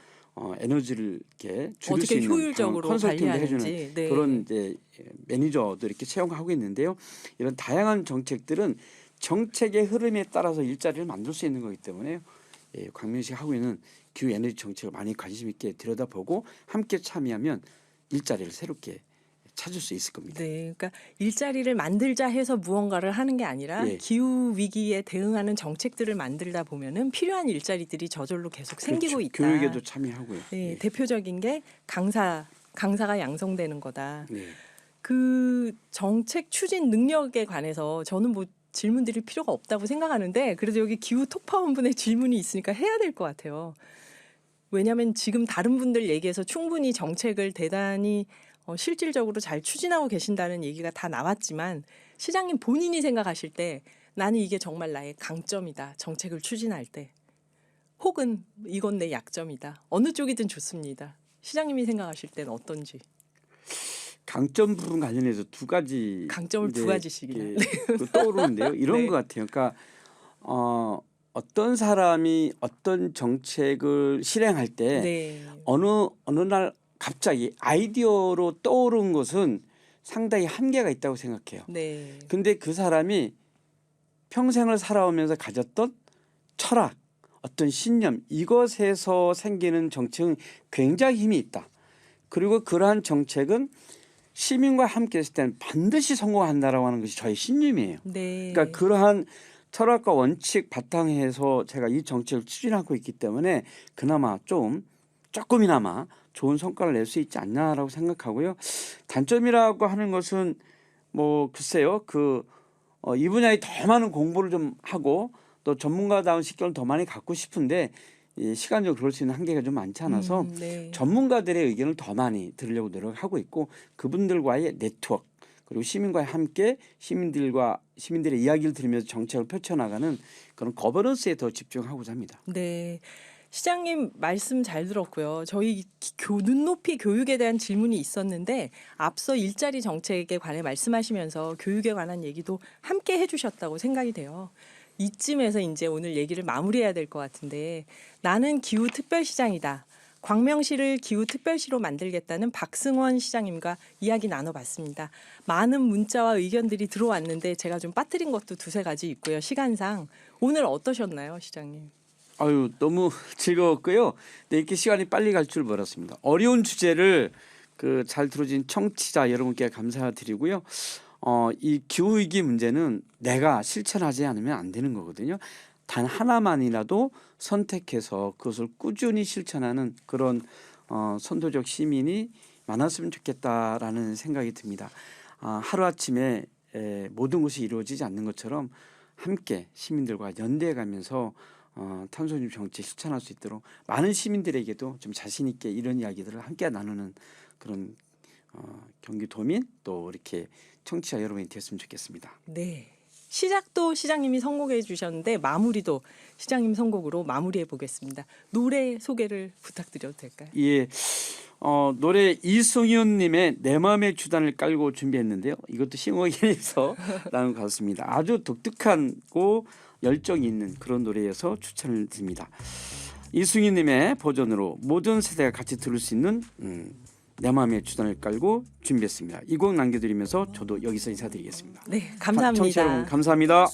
[SPEAKER 2] 에너지를 이렇게 줄일 수
[SPEAKER 1] 어떻게
[SPEAKER 2] 있는
[SPEAKER 1] 효율적으로
[SPEAKER 2] 컨설팅도
[SPEAKER 1] 관리하는지.
[SPEAKER 2] 해주는
[SPEAKER 1] 네.
[SPEAKER 2] 그런 이제 매니저도 이렇게 채용하고 있는데요. 이런 다양한 정책들은 정책의 흐름에 따라서 일자리를 만들 수 있는 거기 때문에 광명시가 하고 있는 기후 에너지 정책을 많이 관심 있게 들여다보고 함께 참여하면 일자리를 새롭게 찾을 수 있을 겁니다.
[SPEAKER 1] 네, 그러니까 일자리를 만들자 해서 무언가를 하는 게 아니라
[SPEAKER 2] 예.
[SPEAKER 1] 기후 위기에 대응하는 정책들을 만들다 보면은 필요한 일자리들이 저절로 계속 생기고
[SPEAKER 2] 그렇죠.
[SPEAKER 1] 있다.
[SPEAKER 2] 교육에도 참여하고요.
[SPEAKER 1] 네,
[SPEAKER 2] 예.
[SPEAKER 1] 대표적인 게 강사가 양성되는 거다.
[SPEAKER 2] 네.
[SPEAKER 1] 그 정책 추진 능력에 관해서 저는 뭐 질문 드릴 필요가 없다고 생각하는데 그래도 여기 기후 톡파원분의 질문이 있으니까 해야 될 것 같아요. 왜냐하면 지금 다른 분들 얘기해서 충분히 정책을 대단히 실질적으로 잘 추진하고 계신다는 얘기가 다 나왔지만 시장님 본인이 생각하실 때 나는 이게 정말 나의 강점이다. 정책을 추진할 때. 혹은 이건 내 약점이다. 어느 쪽이든 좋습니다. 시장님이 생각하실 때는 어떤지.
[SPEAKER 2] 강점 부분 관련해서 두 가지
[SPEAKER 1] 강점을 두
[SPEAKER 2] 이제
[SPEAKER 1] 가지씩이나.
[SPEAKER 2] 이렇게 떠오르는데요. 이런
[SPEAKER 1] 네.
[SPEAKER 2] 것 같아요. 그러니까 어떤 사람이 어떤 정책을 실행할 때
[SPEAKER 1] 네.
[SPEAKER 2] 어느 날 갑자기 아이디어로 떠오른 것은 상당히 한계가 있다고 생각해요.
[SPEAKER 1] 네.
[SPEAKER 2] 근데 그 사람이 평생을 살아오면서 가졌던 철학, 어떤 신념 이것에서 생기는 정책은 굉장히 힘이 있다. 그리고 그러한 정책은 시민과 함께 했을 때는 반드시 성공한다라고 하는 것이 저의 신념이에요.
[SPEAKER 1] 네.
[SPEAKER 2] 그러니까 그러한 철학과 원칙 바탕에서 제가 이 정책을 추진하고 있기 때문에 그나마 조금이나마 좋은 성과를 낼 수 있지 않나라고 생각하고요. 단점이라고 하는 것은 뭐 글쎄요. 이 분야에 더 많은 공부를 좀 하고 또 전문가다운 식견을 더 많이 갖고 싶은데 시간적으로 그럴 수 있는 한계가 좀 많지 않아서
[SPEAKER 1] 네.
[SPEAKER 2] 전문가들의 의견을 더 많이 들으려고 노력하고 있고 그분들과의 네트워크 그리고 시민과 함께 시민들의 이야기를 들으면서 정책을 펼쳐나가는 그런 거버넌스에 더 집중하고자 합니다.
[SPEAKER 1] 네. 시장님 말씀 잘 들었고요. 저희 눈높이 교육에 대한 질문이 있었는데 앞서 일자리 정책에 관해 말씀하시면서 교육에 관한 얘기도 함께 해주셨다고 생각이 돼요. 이쯤에서 이제 오늘 얘기를 마무리해야 될 것 같은데 나는 기후특별시장이다. 광명시를 기후특별시로 만들겠다는 박승원 시장님과 이야기 나눠봤습니다. 많은 문자와 의견들이 들어왔는데 제가 좀 빠뜨린 것도 두세 가지 있고요. 시간상 오늘 어떠셨나요, 시장님?
[SPEAKER 2] 아유 너무 즐거웠고요. 네, 이렇게 시간이 빨리 갈 줄 몰랐습니다. 어려운 주제를 잘 들어준 청취자 여러분께 감사드리고요. 이 기후 위기 문제는 내가 실천하지 않으면 안 되는 거거든요. 단 하나만이라도 선택해서 그것을 꾸준히 실천하는 그런 선도적 시민이 많았으면 좋겠다라는 생각이 듭니다. 하루아침에 모든 것이 이루어지지 않는 것처럼 함께 시민들과 연대해가면서 탄소중립 정책 실천할 수 있도록 많은 시민들에게도 좀 자신 있게 이런 이야기들을 함께 나누는 그런 경기도민 또 이렇게 청취자 여러분이 됐으면 좋겠습니다.
[SPEAKER 1] 네. 시작도 시장님이 선곡해 주셨는데 마무리도 시장님 선곡으로 마무리해 보겠습니다. 노래 소개를 부탁드려도 될까요?
[SPEAKER 2] 예, 노래 이승윤님의 내 마음의 주단을 깔고 준비했는데요. 이것도 싱어게인에서 나온 것 같습니다. 아주 독특하고 열정이 있는 그런 노래여서 추천을 드립니다. 이승윤님의 버전으로 모든 세대가 같이 들을 수 있는 내 마음의 주단을 깔고 준비했습니다. 이 곡 남겨드리면서 저도 여기서 인사드리겠습니다.
[SPEAKER 1] 네, 감사합니다.
[SPEAKER 2] 청취자 여러분 감사합니다.